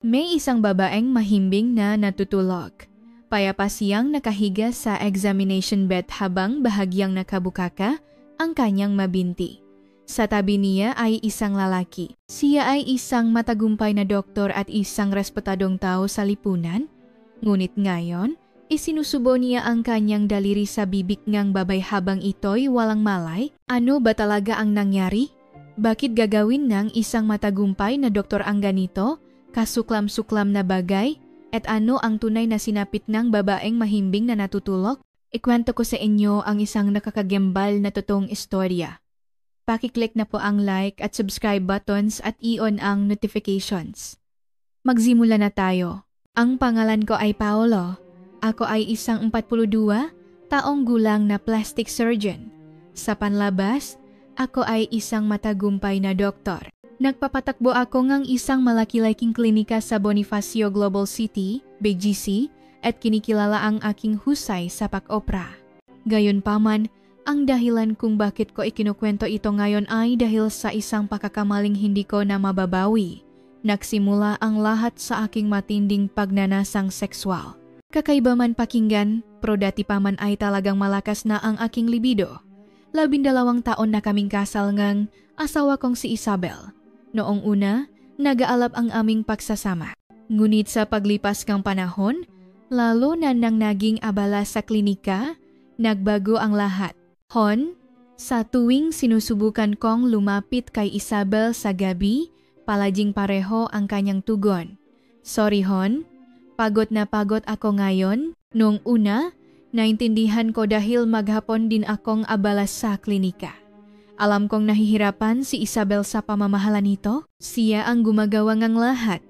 May isang babaeng mahimbing na natutulog. Payapa siyang nakahiga sa examination bed habang bahagyang nakabukaka ang kanyang mabinti. Sa tabi niya ay isang lalaki. Siya ay isang matagumpay na doktor at isang respetadong tao sa lipunan. Ngunit ngayon, isinusubo niya ang kanyang daliri sa bibig ng babay habang ito'y walang malay. Ano ba talaga ang nangyari? Bakit gagawin ng isang matagumpay na doktor ang ganito? Kasuklam-suklam na bagay? At ano ang tunay na sinapit ng babaeng mahimbing na natutulog? Ikwento ko sa inyo ang isang nakakagembal na totoong istorya. Pakiclick na po ang like at subscribe buttons at i-on ang notifications. Magsimula na tayo. Ang pangalan ko ay Paolo. Ako ay isang 42 taong gulang na plastic surgeon. Sa panlabas, ako ay isang matagumpay na doktor. Nagpapatakbo ako ng isang malaki-laking klinika sa Bonifacio Global City, BGC, at kinikilala ang aking husay sa pag-opera. Gayunpaman, ang dahilan kung bakit ko ikinukwento ito ngayon ay dahil sa isang pakakamaling hindi ko na mababawi. Nagsimula ang lahat sa aking matinding pagnanasang sexual. Kakaiba man pakinggan, pero dati pa man ay talagang malakas na ang aking libido. 12 taon na kaming kasal ngang asawa kong si Isabel. Noong una, nag-aalab ang aming pagsasama. Ngunit sa paglipas ng panahon, lalo na nang naging abala sa klinika, nagbago ang lahat. Hon, sa tuwing sinusubukan kong lumapit kay Isabel sa gabi, palaging pareho ang kanyang tugon. Sorry Hon, pagod na pagod ako ngayon. Noong una, naintindihan ko dahil maghapon din akong abala sa klinika. Alam kong nahihirapan si Isabel sa pamamahala nito. Siya ang gumagawa ng lahat.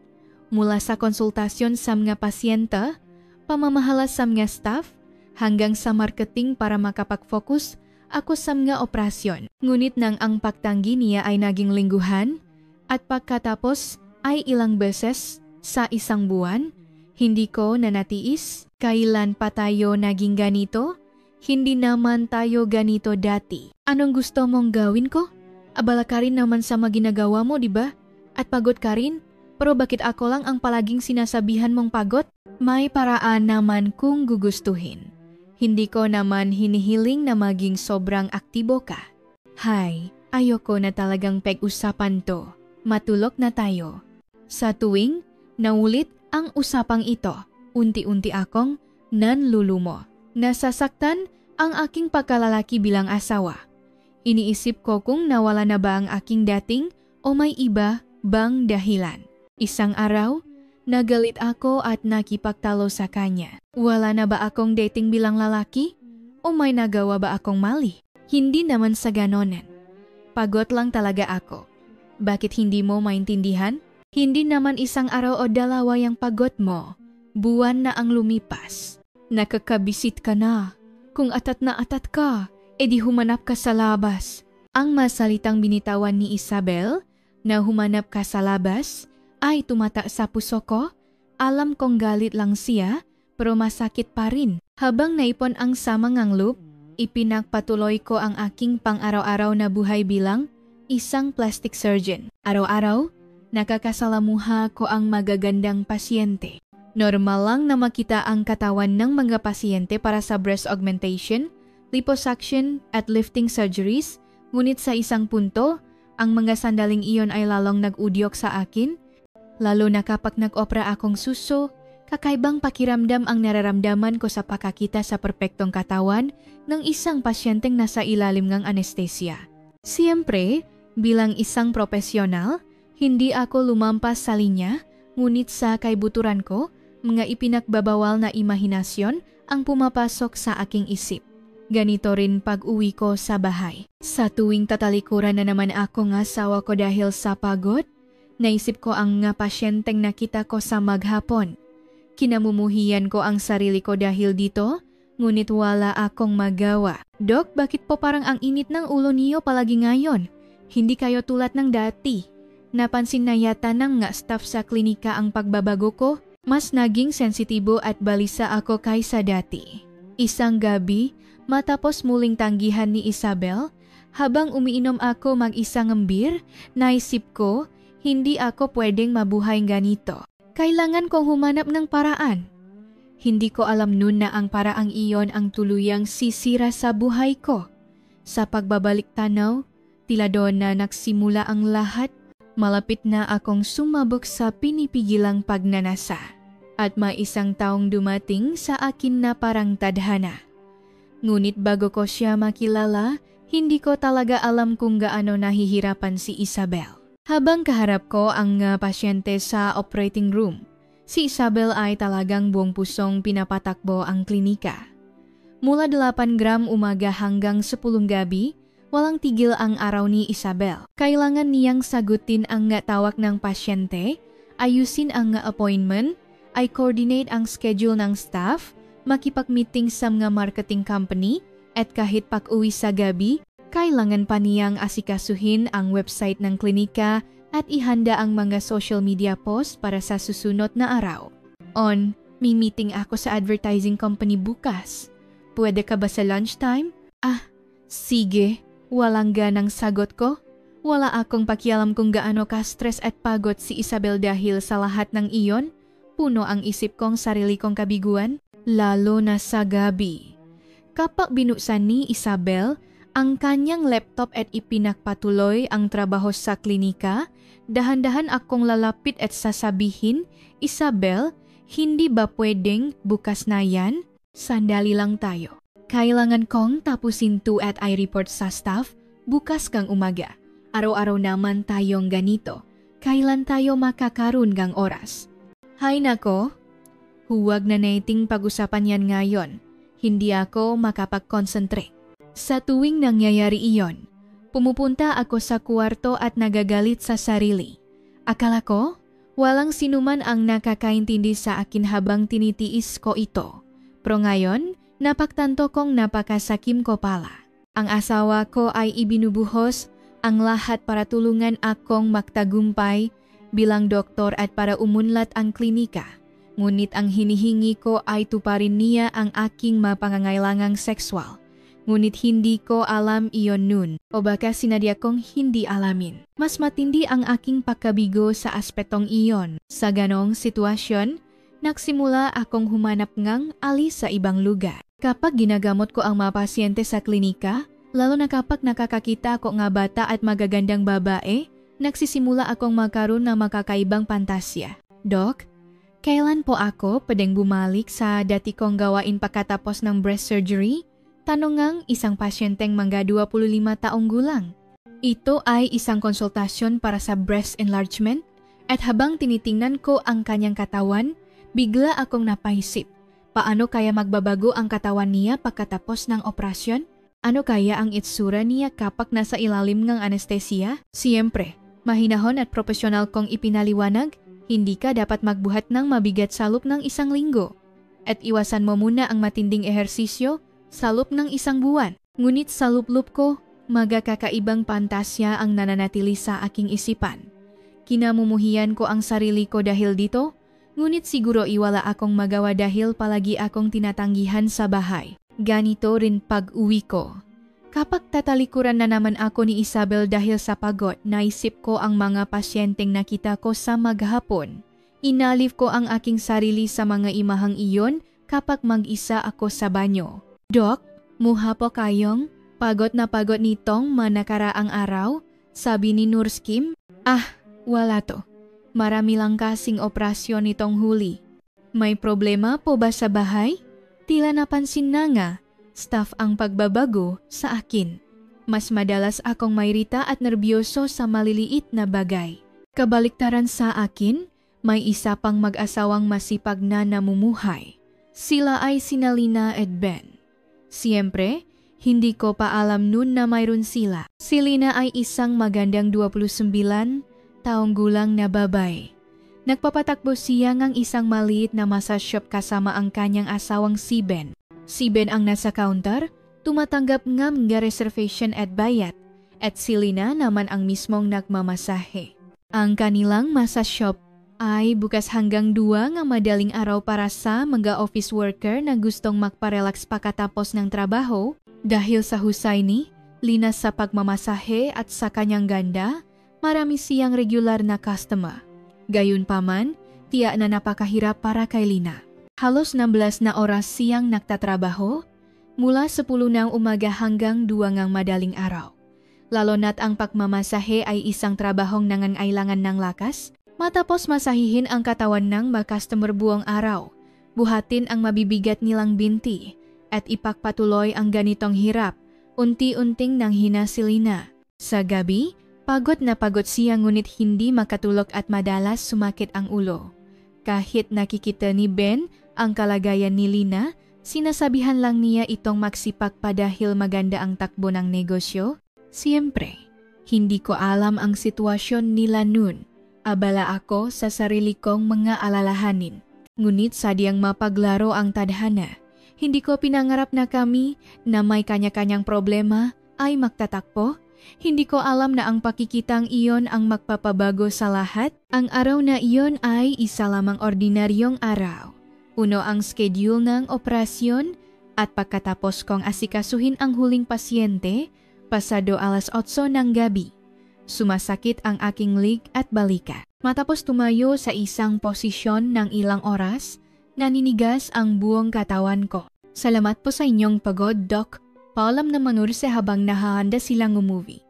Mula sa konsultasyon sa mga pasyente, pamamahala sa mga staff, hanggang sa marketing para makapag-focus ako sa mga operasyon. Ngunit nang ang pagtanggi niya ay naging lingguhan, at pagkatapos ay ilang beses sa isang buwan, hindi ko nanatiis. Kailan pa tayo naging ganito? Hindi naman tayo ganito dati. Anong gusto mong gawin ko? Abala ka rin naman sa mga ginagawa mo, di ba? At pagod ka rin? Pero bakit ako lang ang palaging sinasabihan mong pagod? May paraan naman kung gugustuhin. Hindi ko naman hinihiling na maging sobrang aktibo ka. Hay, ayoko na talagang pag-usapan to. Matulog na tayo. Sa tuwing naulit ang usapang ito, unti-unti akong nanlulumo. Nasasaktan ang aking pagkalalaki bilang asawa. Iniisip ko kung nawala na ba ang aking dating o may iba bang dahilan. Isang araw, nagalit ako at nakipagtalo sa kanya. Wala na ba akong dating bilang lalaki? O may nagawa ba akong mali? Hindi naman sa ganonan. Pagod lang talaga ako. Bakit hindi mo maintindihan? Hindi naman isang araw o dalawa yung pagod mo. Buwan na ang lumipas. Nakakabisit ka na. Kung atat na atat ka, edi humanap ka sa labas. Ang masalitang binitawan ni Isabel na humanap ka sa labas ay tumata sa puso ko. Alam kong galit lang siya, pero masakit pa rin. Habang naipon ang samangang loop, ipinagpatuloy ko ang aking pang-araw-araw na buhay bilang isang plastic surgeon. Araw-araw, nakakasalamuha ko ang magagandang pasyente. Normal lang na makita ang katawan ng mga pasyente para sa breast augmentation, liposuction at lifting surgeries, ngunit sa isang punto, ang mga sandaling iyon ay lalong nag-udyok sa akin. Lalo na kapag nag-opera akong suso, kakaibang pakiramdam ang nararamdaman ko sa pakakita sa perpektong katawan ng isang pasyenteng nasa ilalim ng anestesia. Siyempre, bilang isang profesional, hindi ako lumampas sa linya, ngunit sa kaibuturan ko, mga ipinagbabawal na imahinasyon ang pumapasok sa aking isip. Ganito rin pag-uwi ko sa bahay. Sa tuwing tatalikuran na naman ako ng asawa ko dahil sa pagod, naisip ko ang nga pasyenteng nakita ko sa maghapon. Kinamumuhian ko ang sarili ko dahil dito, ngunit wala akong magawa. Dok, bakit po parang ang init ng ulo niyo palagi ngayon? Hindi kayo tulad ng dati. Napansin na yata ng nga staff sa klinika ang pagbabago ko. Mas naging sensitibo at balisa ako kaysa dati. Isang gabi, matapos muling tanggihan ni Isabel, habang umiinom ako mag-isang beer, naisip ko, hindi ako pwedeng mabuhay ganito. Kailangan kong humanap ng paraan. Hindi ko alam noon na ang paraang iyon ang tuluyang sisira sa buhay ko. Sa pagbabalik tanaw, tila doon na nagsimula ang lahat. Malapit na akong sumabog sa pinipigilang pagnanasa. At may isang taong dumating sa akin na parang tadhana. Ngunit bago ko siya makilala, hindi ko talaga alam kung gaano nahihirapan si Isabel. Habang kaharap ko ang pasyente sa operating room, si Isabel ay talagang buong pusong pinapatakbo ang klinika. Mula 8 gram umaga hanggang 10 gabi, walang tigil ang araw ni Isabel. Kailangan niyang sagutin ang tawag ng pasyente, ayusin ang appointment, ay coordinate ang schedule ng staff, makipag-meeting sa mga marketing company, at kahit pag-uwi sa gabi, kailangan pa niyang asikasuhin ang website ng klinika at ihanda ang mga social media post para sa susunod na araw. May meeting ako sa advertising company bukas. Pwede ka ba sa lunchtime? Sige. Walang ganang sagot ko. Wala akong pakialam kung gaano ka-stress at pagod si Isabel dahil sa lahat ng iyon. Puno ang isip kong sarili kong kabiguan, lalo na sa gabi. Kapag binuksan ni Isabel ang kanyang laptop at ipinagpatuloy ang trabaho sa klinika, dahan-dahan akong lalapit at sasabihin, Isabel, hindi ba pwedeng bukas na yan? Sandali lang tayo. Kailangan kong tapusin to at i-report sa staff bukas kang umaga. Araw-araw naman tayong ganito. Kailan tayo makakaroon gang oras? Hay nako, huwag na nating pag-usapan yan ngayon. Hindi ako makapag-concentrate. Sa tuwing nangyayari iyon, pumupunta ako sa kwarto at nagagalit sa sarili. Akala ko, walang sinuman ang nakakaintindi sa akin habang tinitiis ko ito. Pero ngayon, napagtanto kong napakasakim ko pala. Ang asawa ko ay ibinubuhos ang lahat para tulungan akong magtagumpay bilang doktor at para umunlad ang klinika. Ngunit ang hinihingi ko ay tuparin niya ang aking mapangangailangang sexual. Ngunit hindi ko alam iyon nun, o baka sinadya kong hindi alamin. Mas matindi ang aking pagkabigo sa aspetong iyon. Sa ganong sitwasyon, nagsimula akong humanap ngang alis sa ibang lugar. Kapag ginagamot ko ang mga pasyente sa klinika, lalo na kapag nakakakita ko nga bata at magagandang babae, nagsisimula akong magkaroon ng makakaibang pantasya. Doc, kailan po ako pwedeng bumalik sa dati kong gawain pagkatapos ng breast surgery? Tanong ngang isang pasyenteng mangga 25 taong gulang. Ito ay isang konsultasyon para sa breast enlargement at habang tinitingnan ko ang kanyang katawan, bigla akong napaisip. Paano kaya magbabago ang katawan niya pagkatapos ng operasyon? Ano kaya ang itsura niya kapag nasa ilalim ng anestesia? Siyempre, mahinahon at profesional kong ipinaliwanag, hindi ka dapat magbuhat ng mabigat sa loob ng 1 linggo. At iwasan mo muna ang matinding ehersisyo sa loob ng 1 buwan. Ngunit sa loob-loob ko, magkakaibang pantasya ang nananatili sa aking isipan. Kinamumuhian ko ang sarili ko dahil dito, ngunit siguro iwala akong magawa dahil palagi akong tinatanggihan sa bahay. Ganito rin pag-uwi ko. Kapag tatalikuran na naman ako ni Isabel dahil sa pagod, naisip ko ang mga pasyenteng nakita ko sa maghapon. Inalif ko ang aking sarili sa mga imahang iyon kapag mag-isa ako sa banyo. Doc, muha po kayong pagod na pagod nitong manakaraang araw? Sabi ni Nurse Kim. Wala to. Marami lang kasing operasyon nitong huli. May problema po ba sa bahay? Tila napansin na nga, staff ang pagbabago sa akin. Mas madalas akong mairita at nerbiyoso sa maliliit na bagay. Kabaliktaran sa akin, may isa pang mag-asawang masipag na namumuhay. Sila ay sina Lina at Ben. Siyempre, hindi ko pa alam noon na mayroon sila. Si Lina ay isang magandang 29 taong gulang na babae. Nagpapatakbo siya ngang isang maliit na massage shop kasama ang kanyang asawang si Ben. Si Ben ang nasa counter, tumatanggap nga mga reservation at bayad, at si Lina naman ang mismong nagmamasahe. Ang kanilang massage shop ay bukas hanggang 2 nga madaling araw para sa mga office worker na gustong magparelax pagkatapos ng trabaho. Dahil sa husay ni Lina sa pagmamasahe at sa kanyang ganda, marami siyang regular na customer. Gayunpaman, tiya na napakahirap para kay Lina. Halos 16 na oras siyang nagtatrabaho, mula 10 ng umaga hanggang 2 ng madaling araw. Lalo na't ang pagmamasahe ay isang trabahong nangangailangan ng lakas, matapos masahihin ang katawan ng mga customer buong araw, buhatin ang mabibigat nilang binti, at ipagpatuloy ang ganitong hirap, unti-unting nanghina si Lina. Sa gabi, pagod na pagod siya ngunit hindi makatulog at madalas sumakit ang ulo. Kahit nakikita ni Ben ang kalagayan ni Lina, sinasabihan lang niya itong magsipag pa dahil maganda ang takbo ng negosyo. Siyempre, hindi ko alam ang sitwasyon nila nun. Abala ako sa sarili kong mga alalahanin. Ngunit sadyang mapaglaro ang tadhana. Hindi ko pinangarap na kami na may kanya-kanyang problema ay magtatakpo. Hindi ko alam na ang pakikitang iyon ang magpapabago sa lahat. Ang araw na iyon ay isa lamang ordinaryong araw. Puno ang schedule ng operasyon at pagkatapos kong asikasuhin ang huling pasyente, pasado 8:00 ng gabi. Sumasakit ang aking leg at balikat. Matapos tumayo sa isang posisyon ng ilang oras, naninigas ang buong katawan ko. Salamat po sa inyong pagod, Doc. Paalam na manurse habang nahahanda silang gumovie.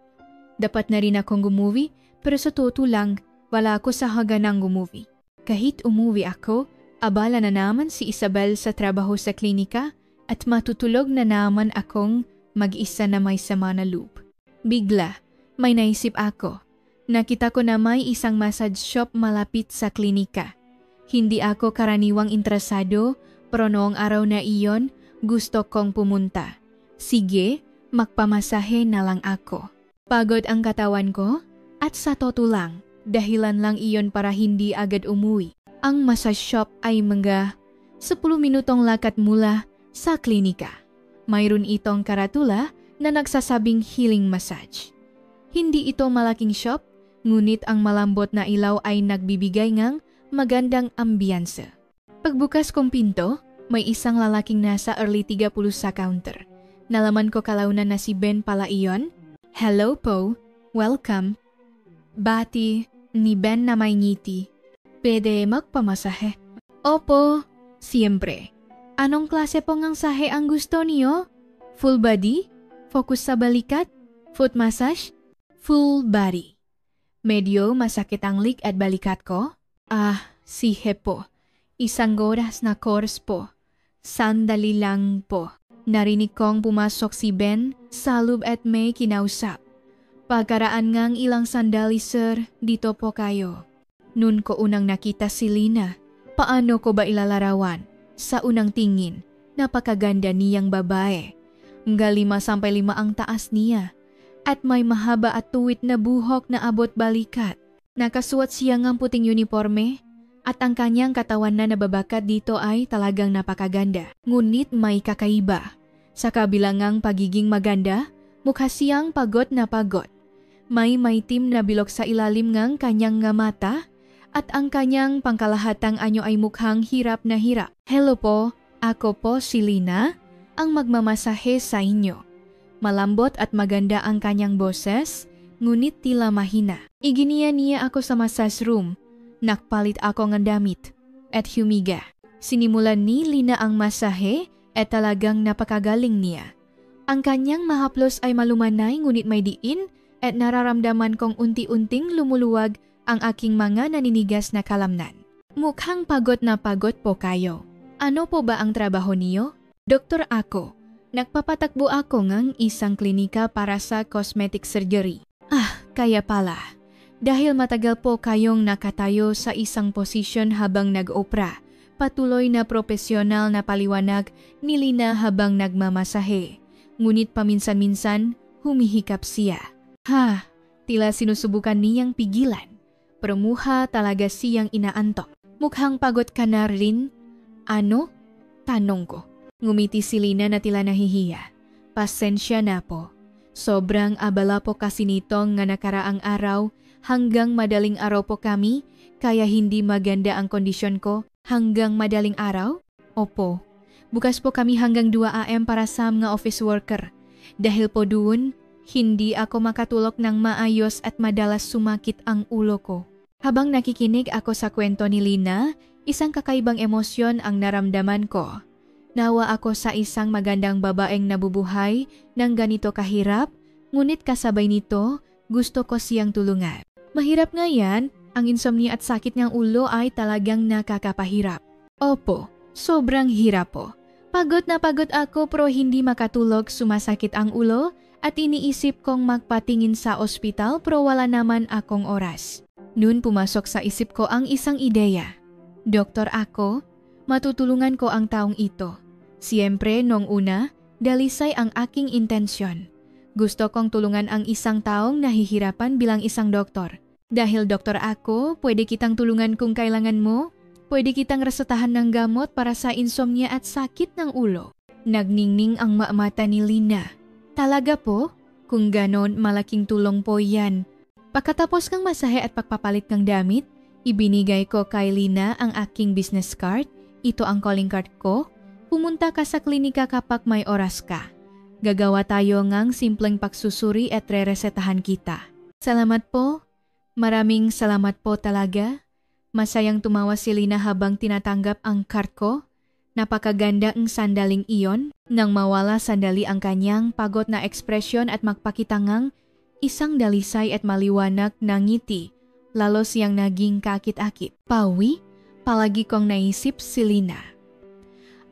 Dapat na rin akong gumovie, pero sa totoo lang, wala ako sa haganang gumovie. Kahit umuwi ako, abala na naman si Isabel sa trabaho sa klinika at matutulog na naman akong mag-isa na may sama na loob. Bigla, may naisip ako. Nakita ko na may isang massage shop malapit sa klinika. Hindi ako karaniwang interesado, pero noong araw na iyon, gusto kong pumunta. Sige, magpamasahe na lang ako. Pagod ang katawan ko at sa totoo lang, dahilan lang iyon para hindi agad umuwi. Ang massage shop ay mga 10 minutong lakad mula sa klinika. Mayroon itong karatula na nagsasabing healing massage. Hindi ito malaking shop, ngunit ang malambot na ilaw ay nagbibigay ng magandang ambiyansa. Pagbukas kong pinto, may isang lalaking nasa early 30 sa counter. Nalaman ko kalaunan na si Ben pala iyon. Hello po, welcome. Bati ni Ben na may ngiti. Pwede magpamasahe? Opo, siyempre. Anong klase pong ang sahe ang gusto niyo? Full body? Focus sa balikat? Foot massage? Full body. Medyo masakit ang leg at balikat ko? Sige po. Isang oras na course po. Sandali lang po. Narinig kong pumasok si Ben sa loob at may kinausap. Pagkaraan ngang ilang sandali sir, dito po kayo. Noon ko unang nakita si Lina. Paano ko ba ilalarawan? Sa unang tingin, napakaganda niyang babae. Hanggang 5'5" ang taas niya. At may mahaba at tuwid na buhok na abot balikat. Nakasuot siya ng puting uniforme at ang kanyang katawan na nababakat dito ay talagang napakaganda. Ngunit may kakaiba. Sa kabilangang pagiging maganda, mukha siyang pagod na pagod. May maitim na bilog sa ilalim ng kanyang mata at ang kanyang pangkalahatang anyo ay mukhang hirap na hirap. Hello po, ako po si Lina, ang magmamasahe sa inyo. Malambot at maganda ang kanyang boses, ngunit tila mahina. Iginiya niya ako sa massage room. Nakpalit ako ng damit at humiga. Sinimulan ni Lina ang masahe at talagang napakagaling niya. Ang kanyang mahaplos ay malumanay ngunit may diin at nararamdaman kong unti-unting lumuluwag ang aking mga naninigas na kalamnan. Mukhang pagod na pagod po kayo. Ano po ba ang trabaho niyo? Doktor ako. Nagpapatakbo ako ng isang klinika para sa cosmetic surgery. Kaya pala. Dahil matagal po kayong nakatayo sa isang posisyon habang nag-opera, patuloy na profesional na paliwanag ni Lina habang nagmamasahe. Ngunit paminsan-minsan, humihikap siya. Tila sinusubukan niyang pigilan. Pero mukha talaga siyang inaantok. Mukhang pagod ka na rin? Ano? Tanong ko. Ngumiti si Lina na tila nahihiya. Pasensya na po. Sobrang abala po kasi nitong nga nakaraang araw hanggang madaling araw po kami kaya hindi maganda ang kondisyon ko hanggang madaling araw? Opo. Bukas po kami hanggang 2 AM para sa mga office worker. Dahil po doon, hindi ako makatulog ng maayos at madalas sumakit ang ulo ko. Habang nakikinig ako sa kwento ni Lina, isang kakaibang emosyon ang naramdaman ko. Nawa ako sa isang magandang babaeng nabubuhay ng ganito kahirap, ngunit kasabay nito, gusto ko siyang tulungan. Mahirap nga yan, ang insomnia at sakit ng ulo ay talagang nakakapahirap. Opo, sobrang hirap po. Pagod na pagod ako pero hindi makatulog, sumasakit ang ulo at iniisip kong magpatingin sa ospital pero wala naman akong oras. Noon pumasok sa isip ko ang isang ideya. Doktor ako, matutulungan ko ang taong ito. Siyempre, noong una, dalisay ang aking intensyon. Gusto kong tulungan ang isang taong nahihirapan bilang isang doktor. Dahil doktor ako, pwede kitang tulungan kung kailangan mo. Pwede kitang resetahan ng gamot para sa insomnia at sakit ng ulo. Nagningning ang mata ni Lina. Talaga po? Kung ganon, malaking tulong po yan. Pagkatapos ng masahe at pagpapalit ng damit, ibinigay ko kay Lina ang aking business card. Ito ang calling card ko. Pumunta ka sa klinika kapag may oras ka. Gagawa tayo ngang simpleng pagsusuri at re-resetahan kita. Salamat po. Maraming salamat po talaga. Masayang tumawa si Lina habang tinatanggap ang card ko. Napakaganda ang sandaling iyon nang mawala sandali ang kanyang pagod na ekspresyon at magpakitangang isang dalisay at maliwanag na ngiti, lalo siyang naging kakit-akit. Pawi, palagi kong naisip si Lina.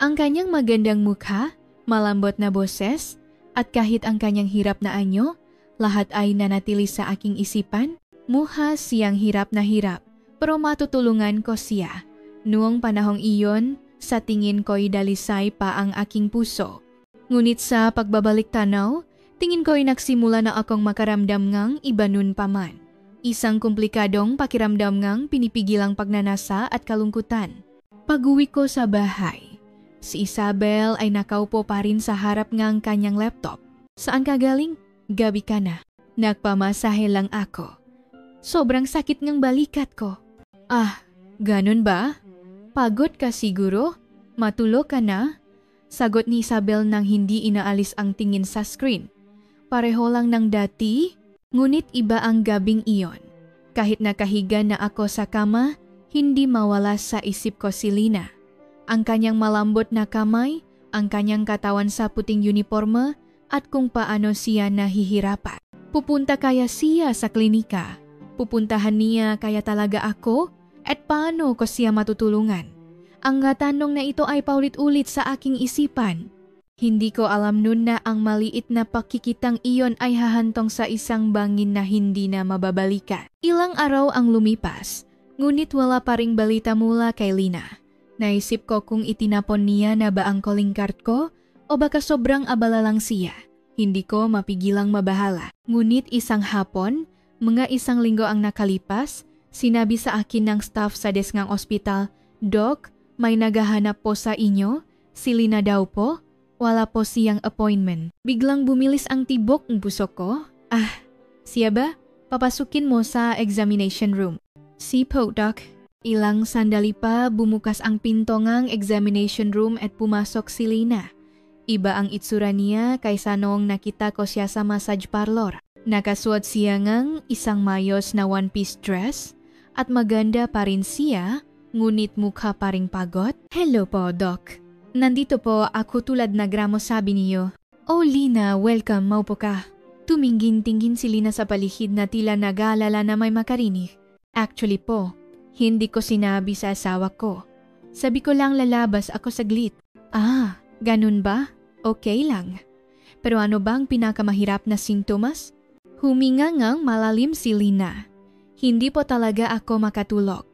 Ang kanyang magandang mukha, malambot na boses, at kahit ang kanyang hirap na anyo, lahat ay nanatili sa aking isipan. Muha siyang hirap na hirap, pero matutulungan ko siya. Noong panahong iyon, sa tingin ko'y dalisay pa ang aking puso. Ngunit sa pagbabalik tanaw, tingin ko'y nagsimula na akong makaramdam ngang iba nun pa man. Isang komplikadong pakiramdam ngang pinipigilang pagnanasa at kalungkutan. Pag-uwi ko sa bahay, si Isabel ay nakaupo pa rin sa harap ngang kanyang laptop. Saan ka galing? Gabi ka na. Nagpamasahe lang ako. Sobrang sakit ngang balikat ko. Ah, ganun ba? Pagod ka siguro? Matulog ka na? Sagot ni Isabel nang hindi inaalis ang tingin sa screen. Pareho lang ng dati, ngunit iba ang gabing iyon. Kahit nakahiga na ako sa kama, hindi mawala sa isip ko si Lina. Ang kanyang malambot na kamay, ang kanyang katawan sa puting uniforme, at kung paano siya nahihirapan. Pupunta kaya siya sa klinika? Pupuntahan niya kaya talaga ako? At paano ko siya matutulungan? Ang tanong na ito ay paulit-ulit sa aking isipan. Hindi ko alam nun na ang maliit na pakikitang iyon ay hahantong sa isang bangin na hindi na mababalikan. Ilang araw ang lumipas, ngunit wala pa ring balita mula kay Lina. Naisip ko kung itinapon niya na ba ang calling card ko o baka sobrang abala lang siya. Hindi ko mapigilang mabahala. Ngunit isang hapon, mga isang linggo ang nakalipas, sinabi sa akin ng staff sa desk ng ospital, "Doc, may naghahanap po sa inyo? Si Lina daw po? Wala po siyang appointment." Biglang bumilis ang tibok ng puso ko. Ah, siya ba? Papasukin mo sa examination room. Si po, Doc. Ilang sandali pa bumukas ang pinto ng examination room at pumasok si Lina. Iba ang itsura niya kaysa noong nakita ko siya sa massage parlor. Nakasuot siya ng isang mayos na one-piece dress at maganda pa rin siya, ngunit mukha pa ring pagod. Hello po, Doc. Nandito po ako tulad na gramo sabi niyo. Oh Lina, welcome, maupo ka. Tumingin-tingin si Lina sa paligid na tila nag-aalala na may makarinig. Actually po, hindi ko sinabi sa asawa ko. Sabi ko lang lalabas ako saglit. Ah, ganun ba? Okay lang. Pero ano bang pinakamahirap na sintomas? Huminga ngang malalim si Lina. Hindi po talaga ako makatulog.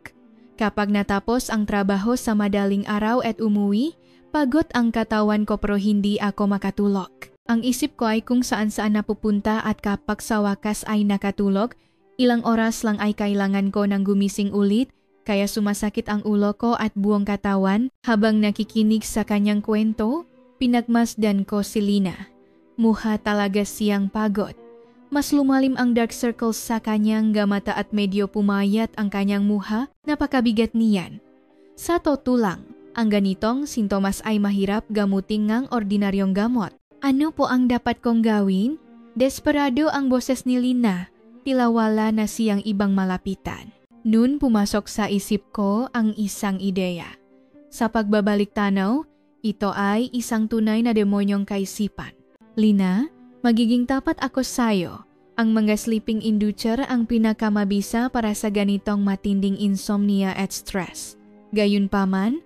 Kapag natapos ang trabaho sa madaling araw at umuwi, pagod ang katawan ko pero hindi ako makatulog. Ang isip ko ay kung saan-saan napupunta at kapag sa wakas ay nakatulog, ilang oras lang ay kailangan ko ng gumising ulit kaya sumasakit ang ulo ko at buong katawan. Habang nakikinig sa kanyang kwento, pinagmasdan ko si Lina. Mukha talaga siyang pagod. Mas lumalim ang dark circles sa kanyang mata at medyo pumayat ang kanyang mukha, napakabigat niyan. Sa totoo lang, ang ganitong sintomas ay mahirap gamutin ng ordinaryong gamot. Ano po ang dapat kong gawin? Desperado ang boses ni Lina, tila wala na siyang ibang malapitan. Noon pumasok sa isip ko ang isang ideya. Sa pagbabalik tanaw, ito ay isang tunay na demonyong kaisipan. Lina, magiging tapat ako sa'yo. Ang mga sleeping inducer ang pinakamabisa para sa ganitong matinding insomnia at stress. Gayunpaman,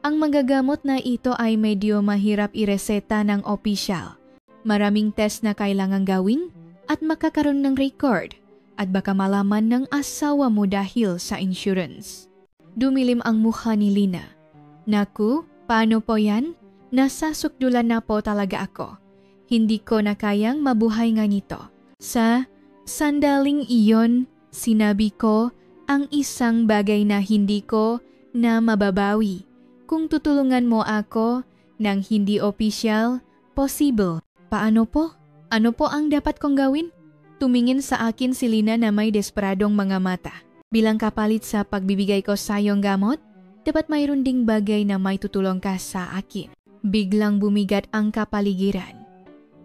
ang magagamot na ito ay medyo mahirap ireseta ng opisyal. Maraming test na kailangang gawin at makakaroon ng record at baka malaman ng asawa mo dahil sa insurance. Dumilim ang mukha ni Lina. Naku, paano po yan? Nasasukdulan na po talaga ako. Hindi ko na kayang mabuhay nga nito. Sa sandaling iyon, sinabi ko ang isang bagay na hindi ko na mababawi. Kung tutulungan mo ako ng hindi opisyal, possible. Paano po? Ano po ang dapat kong gawin? Tumingin sa akin si Lina na may desperadong mga mata. Bilang kapalit sa pagbibigay ko sa iyong gamot, dapat mayroon ding bagay na may tutulong ka sa akin. Biglang bumigat ang kapaligiran.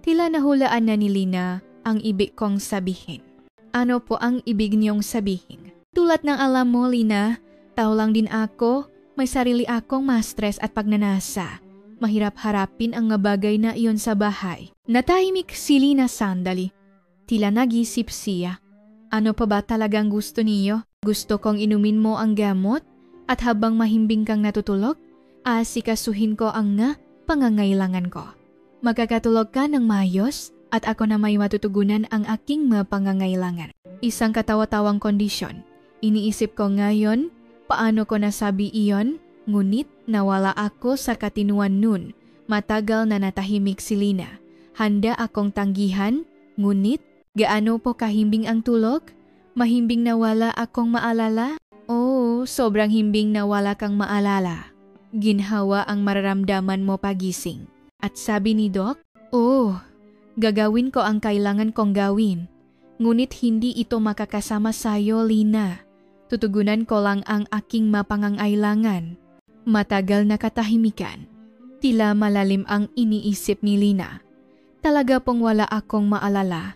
Tila nahulaan na ni Lina ang ibig kong sabihin. Ano po ang ibig niyong sabihin? Tulad ng alam mo, Lina, tao lang din ako, may sarili akong ma-stress at pagnanasa. Mahirap harapin ang bagay na iyon sa bahay. Natahimik si Lina sandali. Tila nag-isip siya. Ano pa ba talagang gusto niyo? Gusto kong inumin mo ang gamot at habang mahimbing kang natutulog, asikasuhin ko ang pangangailangan ko. Magkakatulog ka ng maayos at ako na may matutugunan ang aking mga pangangailangan. Isang katawa-tawang kondisyon. Iniisip ko ngayon, paano ko nasabi iyon? Ngunit nawala ako sa katinuan nun. Matagal na natahimik si Lina. Handa akong tanggihan, ngunit gaano po kahimbing ang tulog? Mahimbing na wala akong maalala? Oh, sobrang himbing na wala kang maalala. Ginhawa ang mararamdaman mo pagising. At sabi ni Doc, oh, gagawin ko ang kailangan kong gawin. Ngunit hindi ito makakasama sa'yo, Lina. Tutugunan ko lang ang aking mapangangailangan. Matagal na katahimikan. Tila malalim ang iniisip ni Lina. Talaga pong wala akong maalala.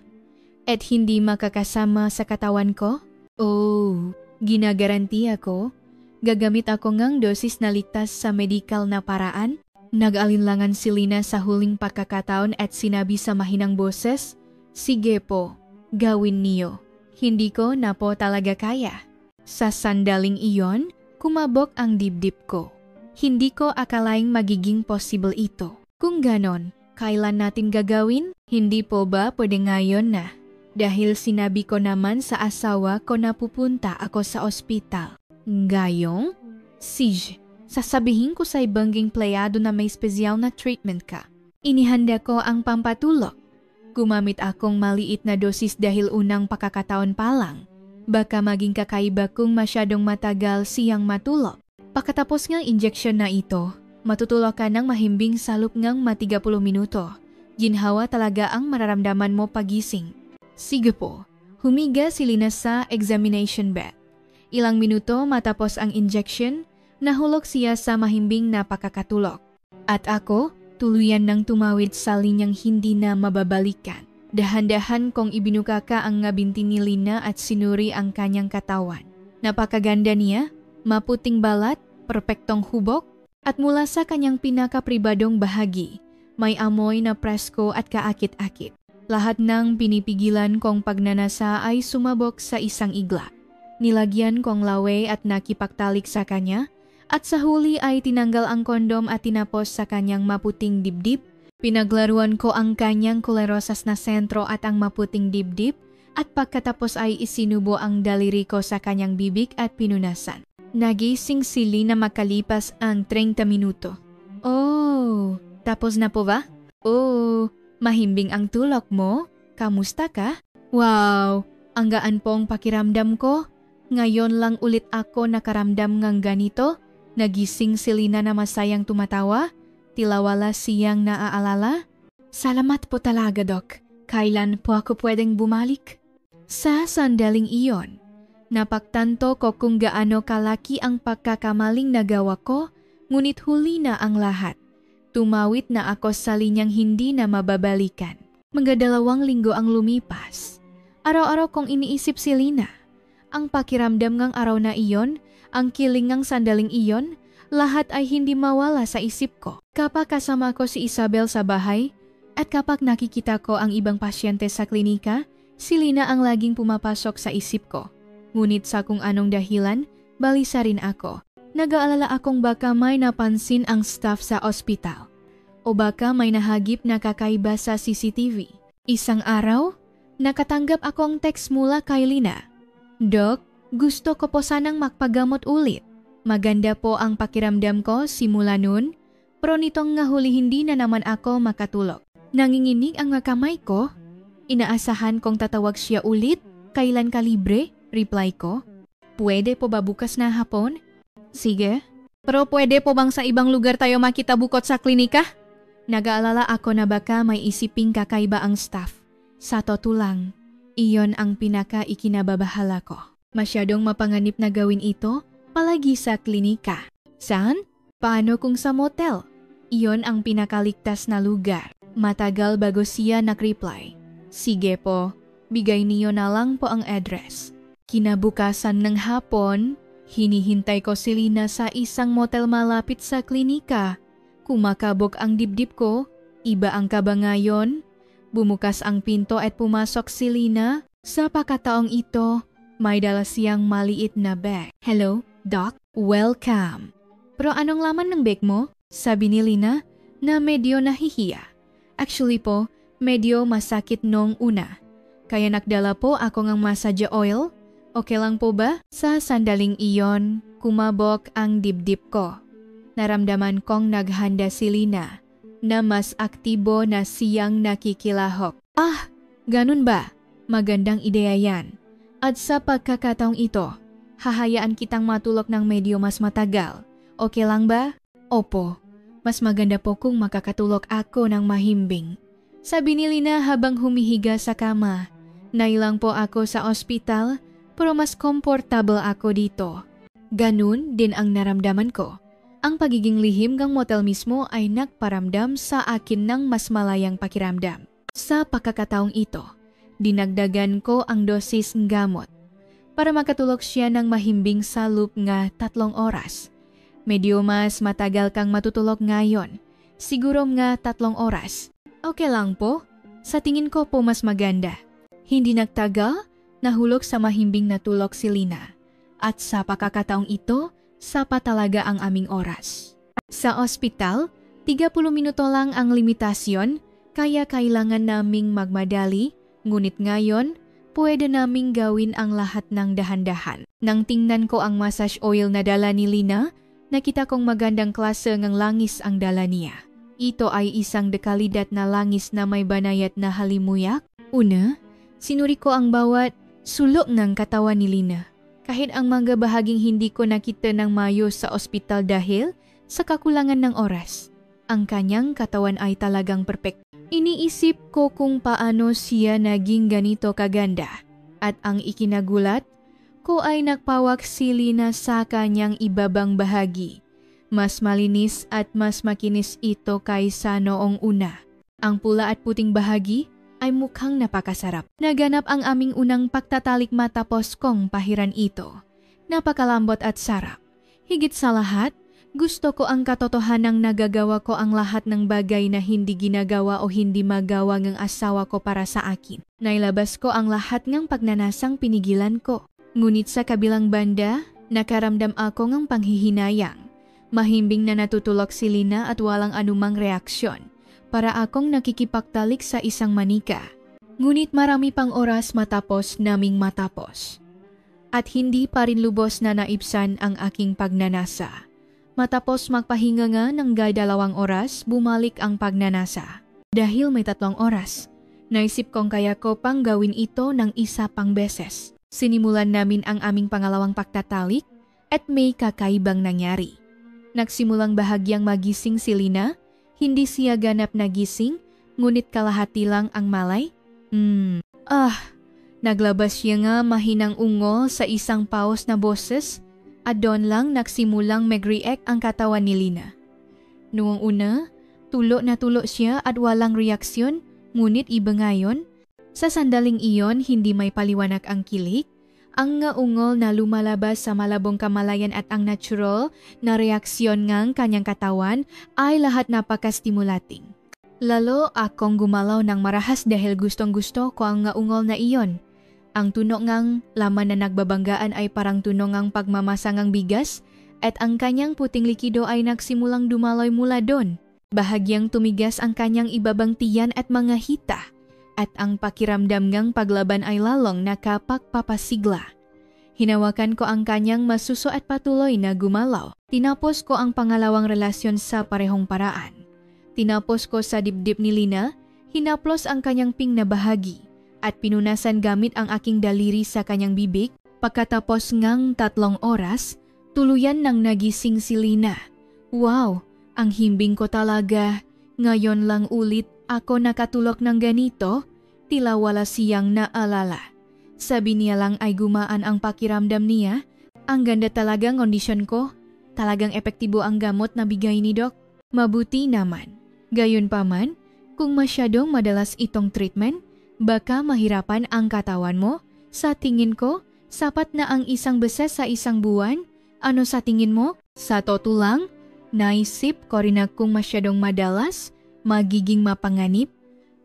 At hindi makakasama sa katawan ko? Oh, ginagaranti ako. Gagamit ako ngang dosis na ligtas sa medikal na paraan. Nag-alinlangan si Lina sa huling pagkakataon at sinabi sa mahinang boses, sige po, gawin niyo. Hindi ko na po talaga kaya. Sa sandaling iyon, kumabog ang dibdib ko. Hindi ko akalaing magiging possible ito. Kung ganon, kailan natin gagawin? Hindi po ba pwede ngayon na? Dahil sinabi ko naman sa asawa ko na pupunta ako sa ospital. Ngayong? Sige, sasabihin ko sa ibangging playado na may espesyal na treatment ka. Inihanda ko ang pampatulog. Gumamit akong maliit na dosis dahil unang pakakataon pa lang. Baka maging kakaiba kung masyadong matagal siyang matulog. Pagkatapos ng injection na ito, matutulog ka ng mahimbing sa loob ng 30 minuto. Ginhawa talaga ang mararamdaman mo pagising. Sige po, humiga si Lina sa examination bed. Ilang minuto matapos ang injection, nahulog siya sa mahimbing na pakakatulog. At ako, tuluyan nang tumawid sa linyang hindi na mababalikan. Dahan-dahan kong ibinukaka ang ngabinti ni Lina at sinuri ang kanyang katawan. Napakaganda niya, maputing balat, perpektong hubog, at mula sa kanyang pinakapribadong bahagi, may amoy na presko at kaakit-akit. Lahat ng pinipigilan kong pagnanasa ay sumabog sa isang igla. Nilagyan kong lawe at nakipagtalik sa kanya, at sa huli ay tinanggal ang kondom at tinapos sa kanyang maputing dibdib. Pinaglaruan ko ang kanyang kulerosas na sentro at ang maputing dibdib, at pagkatapos ay isinubo ang daliri ko sa kanyang bibig at pinunasan. Nagising si Lina makalipas ang 30 minuto. Oh, tapos na po ba? Oh, mahimbing ang tulog mo? Kamusta ka? Wow, ang gaan pong pakiramdam ko. Ngayon lang ulit ako nakaramdam ng ganito. Nagising si Lina na masayang tumatawa. Tila wala siyang naaalala. Salamat po talaga, Doc. Kailan po ako pwedeng bumalik? Sa sandaling iyon, napagtanto ko kung gaano kalaki ang pagkakamaling nagawa ko, ngunit huli na ang lahat. Tumawid na ako sa linyang hindi na mababalikan. Mga 2 linggo ang lumipas. Araw-araw kong iniisip si Lina. Ang pakiramdam ngang araw na iyon, ang kiling ngang sandaling iyon, lahat ay hindi mawala sa isip ko. Kapag kasama ko si Isabel sa bahay, at kapag nakikita ko ang ibang pasyente sa klinika, si Lina ang laging pumapasok sa isip ko. Ngunit sa kung anong dahilan, balisa rin ako. Nag-aalala akong baka may napansin ang staff sa ospital. O baka may nahagip na kakaiba sa CCTV. Isang araw, nakatanggap akong text mula kay Lina. Dok, gusto ko po sanang magpagamot ulit. Maganda po ang pakiramdam ko simula noon, pero nitong nga huli hindi na naman ako makatulog. Nanginginig ang mga kamay ko. Inaasahan kong tatawag siya ulit. Kailan ka libre? Reply ko. Pwede po ba bukas na hapon? Sige. Pero pwede po bang sa ibang lugar tayo makita bukod sa klinika? Nag-aalala ako na baka may isiping kakaiba ang staff. Sa totoo lang, iyon ang pinaka-ikinababahala ko. Masyadong mapanganib na gawin ito palagi sa klinika. Saan? Paano kung sa motel? Iyon ang pinakaligtas na lugar. Matagal bago siya nag-reply. Sige po, bigay niyo na lang po ang address. Kinabukasan ng hapon, hinihintay ko si Lina sa isang motel malapit sa klinika. Kumakabog ang dibdib ko, iba ang kaba ngayon. Bumukas ang pinto at pumasok si Lina. Sa pagkataong ito, may dala siyang maliit na bag. Hello, Doc? Welcome. Pero anong laman ng bag mo? Sabi ni Lina na medyo nahihiya. Actually po, medyo masakit nung una. Kaya nagdala po ako ng massage oil. Okay lang po ba? Sa sandaling iyon, kumabog ang dibdib ko. Naramdaman kong naghanda si Lina na mas aktibo na siyang nakikilahok. Ah, ganun ba? Magandang ideya yan. At sa pagkakataong ito, hahayaan kitang matulog ng medyo mas matagal. Okay lang ba? Opo. Mas maganda po kung makakatulog ako ng mahimbing. Sabi ni Lina habang humihiga sa kama. Nailang po ako sa ospital, pero mas komportable ako dito. Ganun din ang naramdaman ko. Ang pagiging lihim ng motel mismo ay nagparamdam sa akin ng mas malayang pakiramdam. Sa pagkakataong ito, dinagdagan ko ang dosis ng gamot para makatulog siya ng mahimbing sa loop nga 3 oras. Medyo mas matagal kang matutulog ngayon. Siguro nga 3 oras. Okay lang po. Sa tingin ko po mas maganda. Hindi nagtagal, nahulog sa mahimbing na tulog si Lina. At sa pagkakataong ito, sapat talaga ang aming oras. Sa ospital, 30 minuto lang ang limitasyon, kaya kailangan naming magmadali. Ngunit ngayon, pwede naming gawin ang lahat ng dahan-dahan. Nang tingnan ko ang massage oil na dala ni Lina, nakita kong magandang klase ng langis ang dala niya. Ito ay isang dekalidad na langis na may banayad na halimuyak. Una, sinuri ko ang bawat sulok ng katawan ni Lina. Kahit ang mga bahaging hindi ko nakita ng maayos sa ospital dahil sa kakulangan ng oras. Ang kanyang katawan ay talagang perfect. Iniisip ko kung paano siya naging ganito kaganda. At ang ikinagulat, ko ay nagpawak si Lina sa kanyang ibabang bahagi. Mas malinis at mas makinis ito kaysa noong una. Ang pula at puting bahagi ay mukhang napakasarap. Naganap ang aming unang pagtatalik matapos kong pahiran ito. Napakalambot at sarap. Higit sa lahat, gusto ko ang katotohanang nagagawa ko ang lahat ng bagay na hindi ginagawa o hindi magawa ng asawa ko para sa akin. Nailabas ko ang lahat ng pagnanasang pinigilan ko. Ngunit sa kabilang banda, nakaramdam ako ng panghihinayang. Mahimbing na natutulog si Lina at walang anumang reaksyon. Para akong nakikipagtalik sa isang manika. Ngunit marami pang oras matapos naming matapos. At hindi pa rin lubos na naibsan ang aking pagnanasa. Matapos magpahinga nga ng 2 oras, bumalik ang pagnanasa. Dahil may 3 oras, naisip kong kaya ko pang gawin ito ng isa pang beses. Sinimulan namin ang aming pangalawang pagtatalik at may kakaibang nangyari. Nagsimulang bahagyang magising si Lina, hindi siya ganap na gising, ngunit kalahati lang ang malay. Naglabas siya nga mahinang ungol sa isang paos na boses at doon lang nagsimulang mag-react ang katawan ni Lina. Noong una, tulo na tulo siya at walang reaksyon, ngunit iba ngayon. Sa sandaling iyon, hindi may paliwanag ang kilik, Ang nga ungol na lumalabas sa malabong kamalayan at ang natural na reaksyon ngang kanyang katawan ay lahat napaka-stimulating. Lalo akong gumalaw ng marahas dahil gustong-gusto ko ang nga ungol na iyon. Ang tunog ngang laman na nagbabanggaan ay parang tunog ngang pagmamasangang bigas at ang kanyang puting likido ay nagsimulang dumaloy mula doon. Bahagyang tumigas ang kanyang ibabang tiyan at mga hita at ang pakiramdam ngang paglaban ay lalong nakapagpapasigla. Hinawakan ko ang kanyang masuso at patuloy na gumalaw. Tinapos ko ang pangalawang relasyon sa parehong paraan. Tinapos ko sa dibdib ni Lina, hinaplos ang kanyang ping na bahagi at pinunasan gamit ang aking daliri sa kanyang bibig. Pagkatapos ngang 3 oras, tuluyan nang nagising si Lina. Wow, ang himbing ko talaga. Ngayon lang ulit ako nakatulog ng ganito, tila wala siyang naalala. Sabi niya lang ay gumaan ang pakiramdam niya. Ang ganda talagang kondisyon ko. Talagang epektibo ang gamot na bigay ni Doc. Mabuti naman. Gayunpaman, kung masyadong madalas itong treatment, baka mahirapan ang katawan mo. Sa tingin ko, sapat na ang isang beses sa isang buwan. Ano sa tingin mo? Sa totoo lang, naisip ko rin na kung masyadong madalas, magiging mapanganib.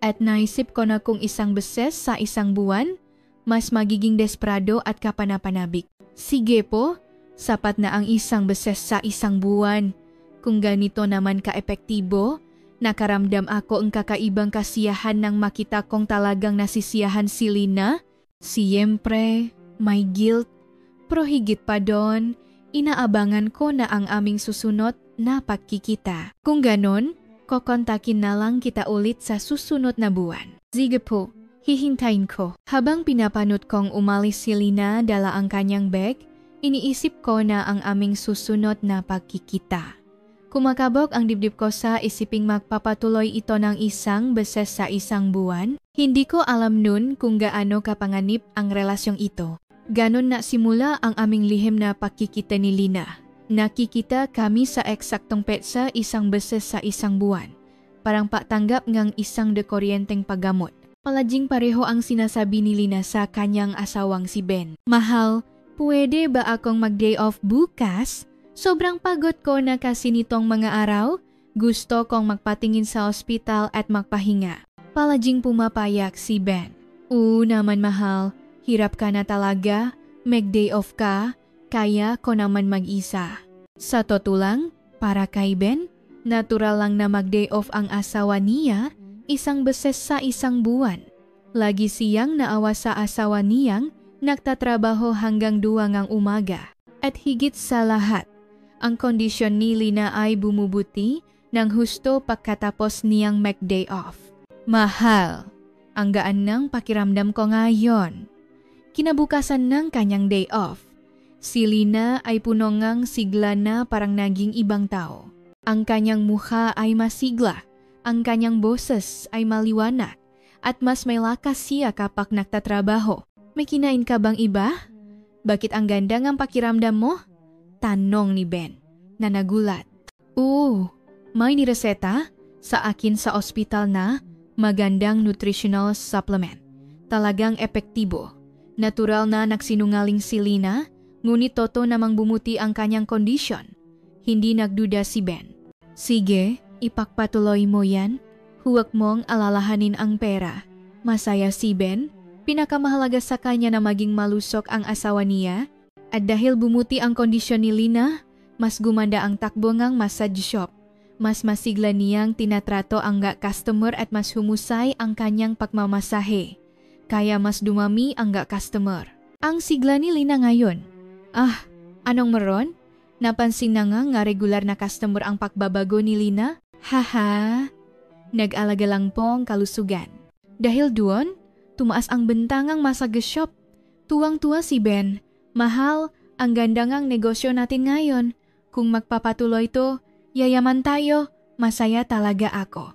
At naisip ko na kung isang beses sa isang buwan, mas magiging desperado at kapanapanabik. Sige po, sapat na ang isang beses sa isang buwan. Kung ganito naman ka-epektibo, nakaramdam ako ang kakaibang kasiyahan nang makita kong talagang nasisiyahan si Lina. Siyempre, may guilt. Pero higit pa doon, inaabangan ko na ang aming susunod na pagkikita. Kung ganon, kokontakin na lang kita ulit sa susunod na buwan. Sige po, hihintayin ko. Habang pinapanot kong umalis si Lina dala ang kanyang bag, iniisip ko na ang aming susunod na pagkikita. Kumakabog ang dibdib ko sa isiping magpapatuloy ito ng isang beses sa isang buwan. Hindi ko alam nun kung gaano kapanganib ang relasyong ito. Ganon na simula ang aming lihim na pagkikita ni Lina. Nakikita kami sa eksaktong petsa isang beses sa isang buwan. Parang patanggap ngang isang dekoryenteng paggamot. Palaging pareho ang sinasabi ni Lina sa kanyang asawang si Ben. Mahal, pwede ba akong mag-day off bukas? Sobrang pagod ko na kasi nitong mga araw. Gusto kong magpatingin sa ospital at magpahinga. Palaging pumapayag si Ben. Oo naman mahal, hirap ka na talaga. Mag-day off ka. Kaya ko naman mag-isa. Sa totoo lang, para kay Ben, natural lang na mag-day off ang asawa niya isang beses sa isang buwan. Lagi siyang naawa sa asawa niyang nagtatrabaho hanggang 2 ng umaga. At higit sa lahat, ang kondisyon ni Lina ay bumubuti ng husto pagkatapos niyang mag-day off. Mahal, ang gaan ng pakiramdam ko ngayon. Kinabukasan ng kanyang day off, si Lina ay puno ngang sigla na parang naging ibang tao. Ang kanyang mukha ay masigla, ang kanyang boses ay maliwanag, at mas may lakas siya kapag nagtatrabaho. May kinain ka bang iba? Bakit ang ganda ng pakiramdam mo? Tanong ni Ben, na nagulat. Oo, may nireseta sa akin sa ospital na magandang nutritional supplement. Talagang epektibo. Natural na nagsinungaling si Lina, ngunit toto namang bumuti ang kanyang kondisyon. Hindi nagduda si Ben. Sige, ipagpatuloy mo yan. Huwag mong alalahanin ang pera. Masaya si Ben. Pinakamahalaga sa kanya na maging malusok ang asawa niya. At dahil bumuti ang kondisyon ni Lina, mas gumanda ang takbo ngang massage shop. Mas masigla niyang tinatrato ang customer at mas humusay ang kanyang pagmamasahe. Kaya mas dumami ang customer. Ang sigla ni Lina ngayon. Ah, anong meron? Napansin na nga regular na customer ang pagbabago ni Lina? Haha, nag-alaga lang po ang kalusugan. Dahil doon, tumaas ang bentangang massage shop. Tuwang-tuwa si Ben. Mahal, ang ganda ngang negosyo natin ngayon. Kung magpapatuloy to, yayaman tayo, masaya talaga ako.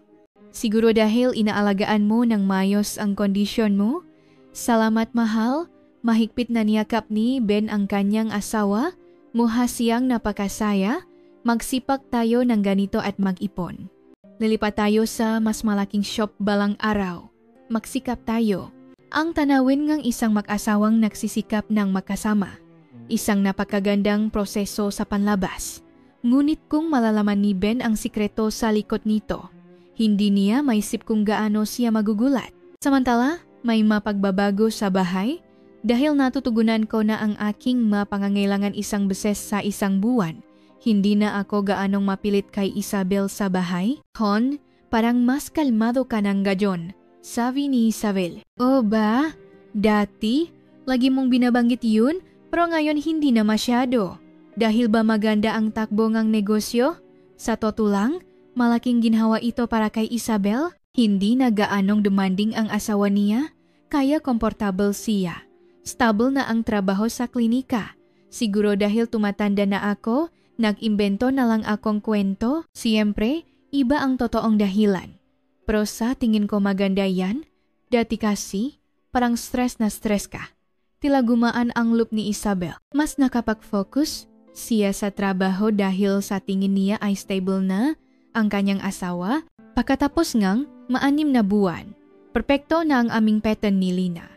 Siguro dahil inaalagaan mo ng mayos ang kondisyon mo? Salamat mahal, mahigpit na niyakap ni Ben ang kanyang asawa, muha siyang napakasaya, magsipag tayo ng ganito at mag-ipon. Lilipat tayo sa mas malaking shop balang araw. Magsikap tayo. Ang tanawin ngang isang mag-asawang nagsisikap ng magkasama. Isang napakagandang proseso sa panlabas. Ngunit kung malalaman ni Ben ang sikreto sa likod nito, hindi niya maisip kung gaano siya magugulat. Samantala, may mapagbabago sa bahay dahil natutugunan ko na ang aking mapangangailangan isang beses sa isang buwan. Hindi na ako gaanong mapilit kay Isabel sa bahay. Hon, parang mas kalmado ka ng gayon, sabi ni Isabel. O ba? Dati, lagi mong binabanggit yun, pero ngayon hindi na masyado. Dahil ba maganda ang takbo ngang negosyo? Sa totoo lang, malaking ginhawa ito para kay Isabel. Hindi na gaanong demanding ang asawa niya, kaya komportable siya. Stable na ang trabaho sa klinika. Siguro dahil tumatanda na ako, nag-imbento na lang akong kwento. Siyempre, iba ang totoong dahilan. Pero sa tingin ko maganda yan. Dati kasi, parang stress na stress ka. Tila gumaan ang loop ni Isabel. Mas nakapag-focus siya sa trabaho dahil sa tingin niya ay stable na ang kanyang asawa. Pagkatapos ngang maanim na buwan, perpekto na ang aming pattern ni Lina.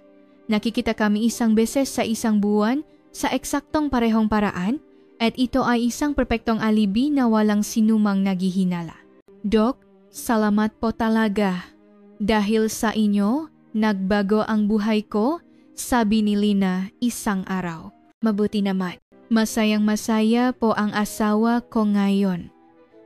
Nakikita kami isang beses sa isang buwan sa eksaktong parehong paraan at ito ay isang perpektong alibi na walang sinumang naghihinala. Dok, salamat po talaga. Dahil sa inyo, nagbago ang buhay ko, sabi ni Lina isang araw. Mabuti naman. Masayang masaya po ang asawa ko ngayon.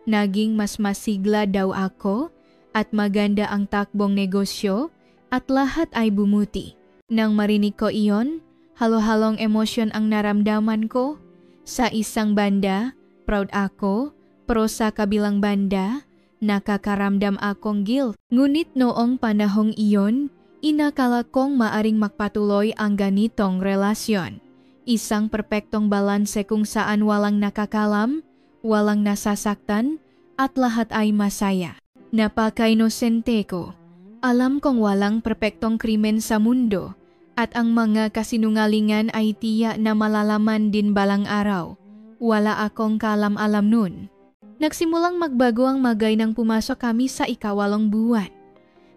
Naging mas masigla daw ako at maganda ang takbong negosyo at lahat ay bumuti. Nang marinig ko iyon, halo-halong emosyon ang naramdaman ko. Sa isang banda, proud ako, pero sa kabilang banda, nakakaramdam akong guilt. Ngunit noong panahong iyon, inakala kong maaring magpatuloy ang ganitong relasyon. Isang perpektong balanse kung saan walang nakakalam, walang nasasaktan, at lahat ay masaya. Napaka-inosente ko. Alam kong walang perpektong krimen sa mundo at ang mga kasinungalingan ay tiyak na malalaman din balang araw. Wala akong kalam-alam nun. Nagsimulang magbago ang magay nang pumasok kami sa ikawalong buwan.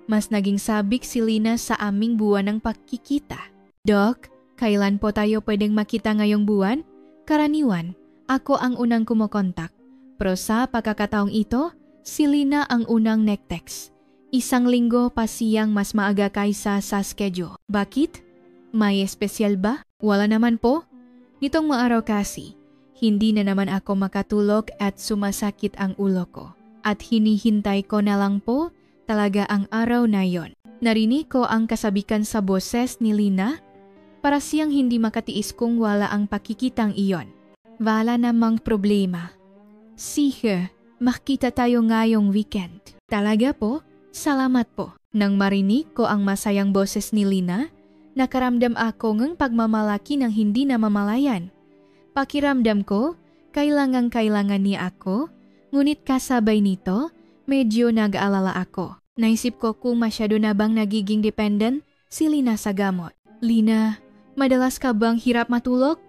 Mas naging sabik si Lina sa aming buwan ng pagkikita. Doc, kailan po tayo pwedeng makita ngayong buwan? Karaniwan, ako ang unang kumokontak. Pero sa pagkakataong ito, si Lina ang unang nag-text. Isang linggo pa siyang mas maaga kaysa sa schedule. Bakit? May espesyal ba? Wala naman po. Nitong maaraw kasi, hindi na naman ako makatulog at sumasakit ang ulo ko. At hinihintay ko na lang po talaga ang araw na yon. Narinig ko ang kasabikan sa boses ni Lina para siyang hindi makatiis kung wala ang pakikitang iyon. Wala namang problema. Sige, makita tayo ngayong weekend. Talaga po? Salamat po. Nang marinig ko ang masayang boses ni Lina, nakaramdam ako ng pagmamalaki ng hindi namamalayan. Pakiramdam ko, kailangan niya ako, ngunit kasabay nito, medyo nag-aalala ako. Naisip ko kung masyado na bang nagiging dependent si Lina sa gamot. Lina, madalas ka bang hirap matulog?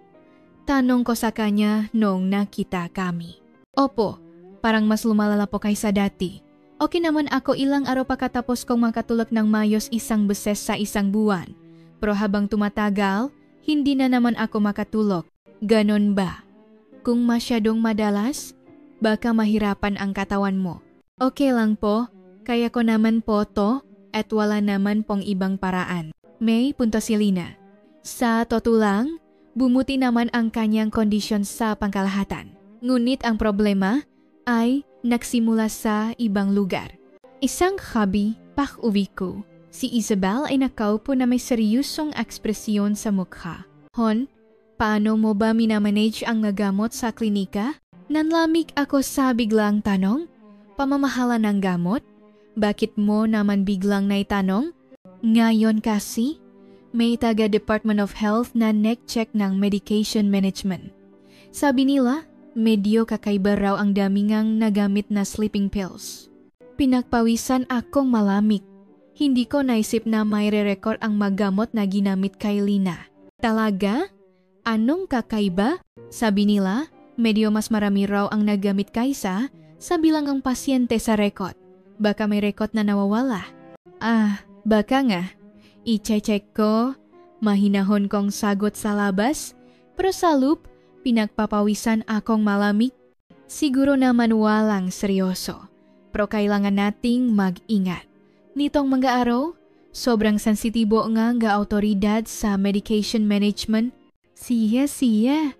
Tanong ko sa kanya noong nakita kami. Opo, parang mas lumalala po kaysa dati. Okay naman ako ilang araw pagkatapos kong makatulog ng mayos isang beses sa isang buwan. Pero habang tumatagal, hindi na naman ako makatulog. Ganon ba? Kung masyadong madalas, baka mahirapan ang katawan mo. Okay lang po, kaya ko naman po to at wala naman pong ibang paraan. May punto si Lina. Sa totoo lang, bumuti naman ang kanyang kondisyon sa pangkalahatan. Ngunit ang problema ay nagsimula sa ibang lugar. Isang gabi, pag-uwi ko, si Isabel ay nakaupo na may seryosong ekspresyon sa mukha. Hon, paano mo ba minamanage ang nagamot sa klinika? Nanlamig ako sa biglang tanong. Pamamahala ng gamot? Bakit mo naman biglang naitanong? Ngayon kasi, may taga Department of Health na neck-check ng medication management. Sabi nila, medyo kakaiba raw ang dami ngang nagamit na sleeping pills. Pinagpawisan akong malamig. Hindi ko naisip na may re-record ang magamot na ginamit kay Lina. Talaga? Anong kakaiba? Sabi nila, medyo mas marami raw ang nagamit kaysa sa bilangang pasyente sa record. Baka may record na nawawala. Baka nga. I-check ko, mahinahon kong sagot sa labas, pero sa loop, pinagpapawisan akong malamig. Siguro naman walang seryoso, pero kailangan nating mag-ingat. Nitong mga araw, sobrang sensitibo nga autoridad sa medication management. Siya,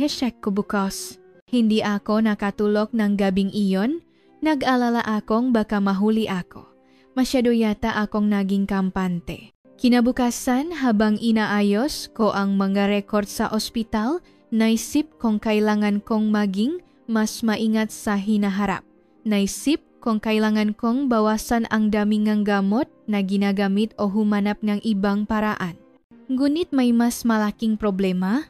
check ko bukas. Hindi ako nakatulog ng gabing iyon, nag-alala akong baka mahuli ako. Masyado yata akong naging kampante. Kinabukasan habang inaayos ko ang mga record sa ospital, naisip kong kailangan kong maging mas maingat sa hinaharap. Naisip kung kailangan kong bawasan ang daming ng gamot na ginagamit o humanap ng ibang paraan. Ngunit may mas malaking problema.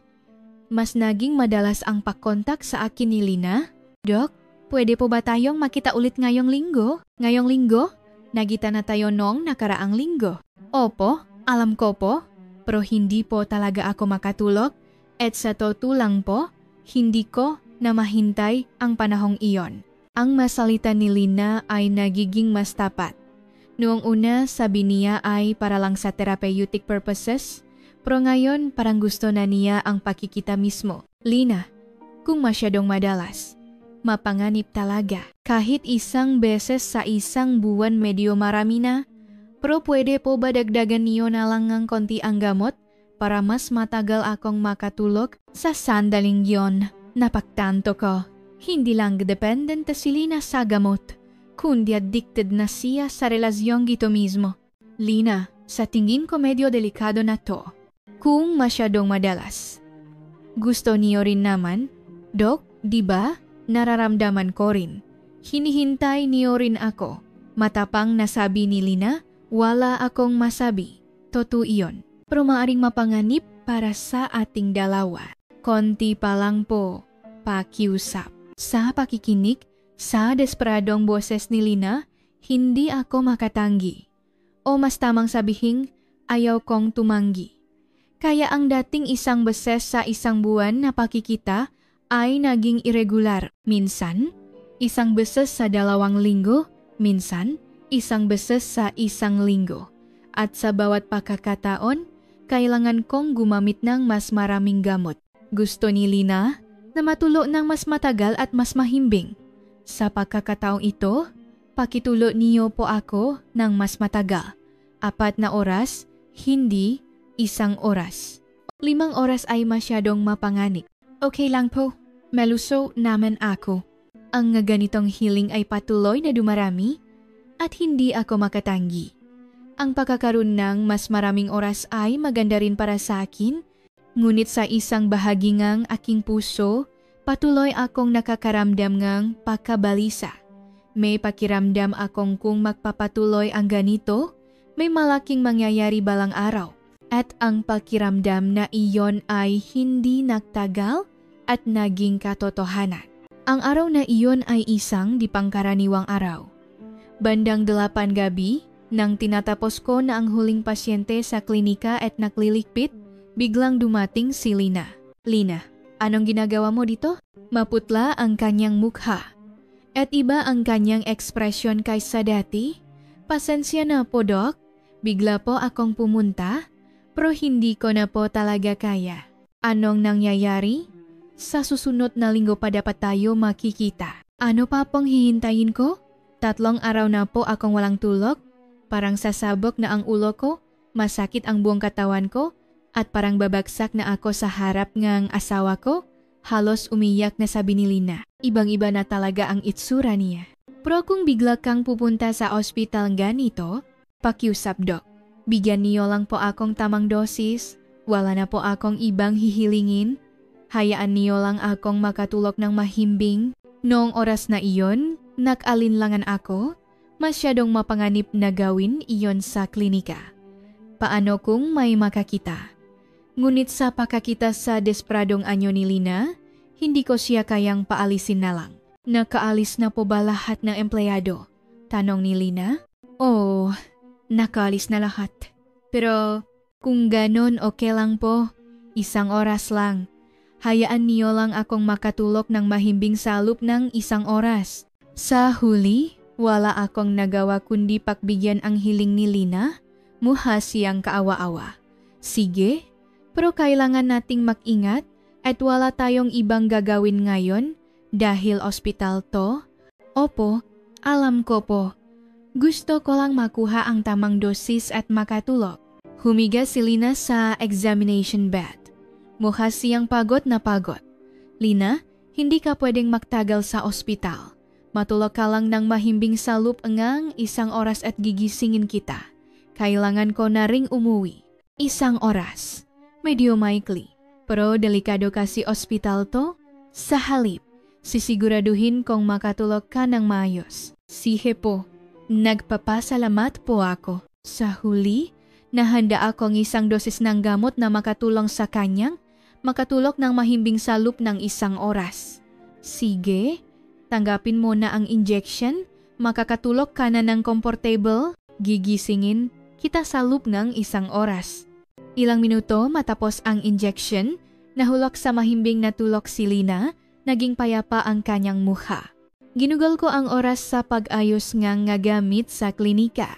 Mas naging madalas ang pakontak sa akin ni Lina. Dok, pwede po ba tayong makita ulit ngayong linggo? Ngayong linggo? Nagita na tayo noong nakaraang linggo. Opo, alam ko po. Pero hindi po talaga ako makatulog. At sa totoo lang po, hindi ko na mahintay ang panahong iyon. Ang masalita ni Lina ay nagiging mas tapat. Noong una, sabi niya ay para lang sa therapeutic purposes, pero ngayon parang gusto na niya ang pakikita mismo. Lina, kung masyadong madalas, mapanganib talaga. Kahit isang beses sa isang buwan medyo marami na, pero pwede po ba dagdagan niyo na lang ng konti ang gamot para mas matagal akong makatulog? Sa sandaling yon, napagtanto ko. Hindi lang dependente si Lina sa gamot, kundi addicted na siya sa relasyong gito mismo. Lina, sa tingin ko medyo delikado na to. Kung masyadong madalas. Gusto niyo rin naman? Dok, di ba? Nararamdaman ko rin. Hinihintay niyo rin ako. Matapang na sabi ni Lina, wala akong masabi. Totoo iyon. Pero maaring mapanganib para sa ating dalawa. Konti pa lang po, pakiusap. Sa pakikinig, sa desperadong boses ni Lina, hindi ako makatanggi. O mas tamang sabihin, ayaw kong tumanggi. Kaya ang dating isang beses sa isang buwan na pakikita ay naging irregular. Minsan, isang beses sa 2 linggo, minsan, isang beses sa 1 linggo. At sa bawat pagkakataon, kailangan kong gumamit ng mas maraming gamot. Gusto ni Lina na matulo ng mas matagal at mas mahimbing. Sa pagkakataong ito, pakitulo niyo po ako ng mas matagal. 4 na oras, hindi 1 oras. 5 oras ay masyadong mapanganib. Okay lang po, meluso naman ako. Ang ganitong healing ay patuloy na dumarami at hindi ako makatanggi. Ang pagkakaroon ng mas maraming oras ay maganda rin para sa akin, ngunit sa isang bahagi ng aking puso, patuloy akong nakakaramdam ng pagkabalisa. May pakiramdam akong kung magpapatuloy ang ganito, may malaking mangyayari balang araw. At ang pakiramdam na iyon ay hindi nagtagal at naging katotohanan. Ang araw na iyon ay isang di pangkaraniwang araw. Bandang 8 gabi, nang tinatapos ko na ang huling pasyente sa klinika at naklilikpit, biglang dumating si Lina. Lina, anong ginagawa mo dito? Maputla ang kanyang mukha. At iba ang kanyang ekspresyon kaysa dati. Pasensya na po, Dok. Bigla po akong pumunta. Pero hindi ko na po talaga kaya. Anong nangyayari? Sa susunod na linggo pa dapat tayo makikita. Ano pa pong hihintayin ko? 3 araw na po akong walang tulog. Parang sasabog na ang ulo ko, masakit ang buong katawan ko, at parang babagsak na ako sa harap ng asawa ko. Halos umiyak na sabi ni Lina. Ibang-iba na talaga ang itsura niya. Pero kung bigla kang pupunta sa ospital ganito, pakiusap, Dok. Bigyan niyo lang po akong tamang dosis, wala na po akong ibang hihilingin. Hayaan niyo lang akong makatulog ng mahimbing. Noong oras na iyon, nag-alinlangan ako. Masyadong mapanganib na gawin iyon sa klinika. Paano kung may makakita? Ngunit sa pakakita sa desperadong anyo ni Lina, hindi ko siya kayang paalisin na lang. Nakaalis na po ba lahat ng empleyado? Tanong ni Lina. Oh, nakaalis na lahat. Pero kung ganon okay lang po, 1 oras lang. Hayaan niyo lang akong makatulog ng mahimbing sa loob ng 1 oras. Sa huli, wala akong nagawa kundi pakbigyan ang hiling ni Lina. Muha siyang kaawa-awa. Sige, pero kailangan nating mag-ingat at wala tayong ibang gagawin ngayon dahil ospital to. Opo, alam ko po. Gusto ko lang makuha ang tamang dosis at makatulog. Humiga si Lina sa examination bed. Mukha siyang pagod na pagod. Lina, hindi ka pwedeng magtagal sa ospital. Matulog ka lang ng mahimbing sa loop ngang 1 oras at gigisingin kita. Kailangan ko na ring umuwi. 1 oras. Medyo maikli. Pero delikado kasi ospital to. Sa halip, sisiguraduhin kong makatulog ka ng maayos. Sige po. Nagpapasalamat po ako. Sa huli, nahanda akong 1 dosis ng gamot na makatulong sa kanyang makatulog ng mahimbing sa loop ng 1 oras. Sige, tanggapin mo na ang injection, makakatulog ka na ng comfortable, gigisingin kita sa loop ng 1 oras. Ilang minuto matapos ang injection, nahulog sa mahimbing na tulog si Lina, naging payapa ang kanyang mukha. Ginugol ko ang oras sa pag-ayos ngang gamit sa klinika.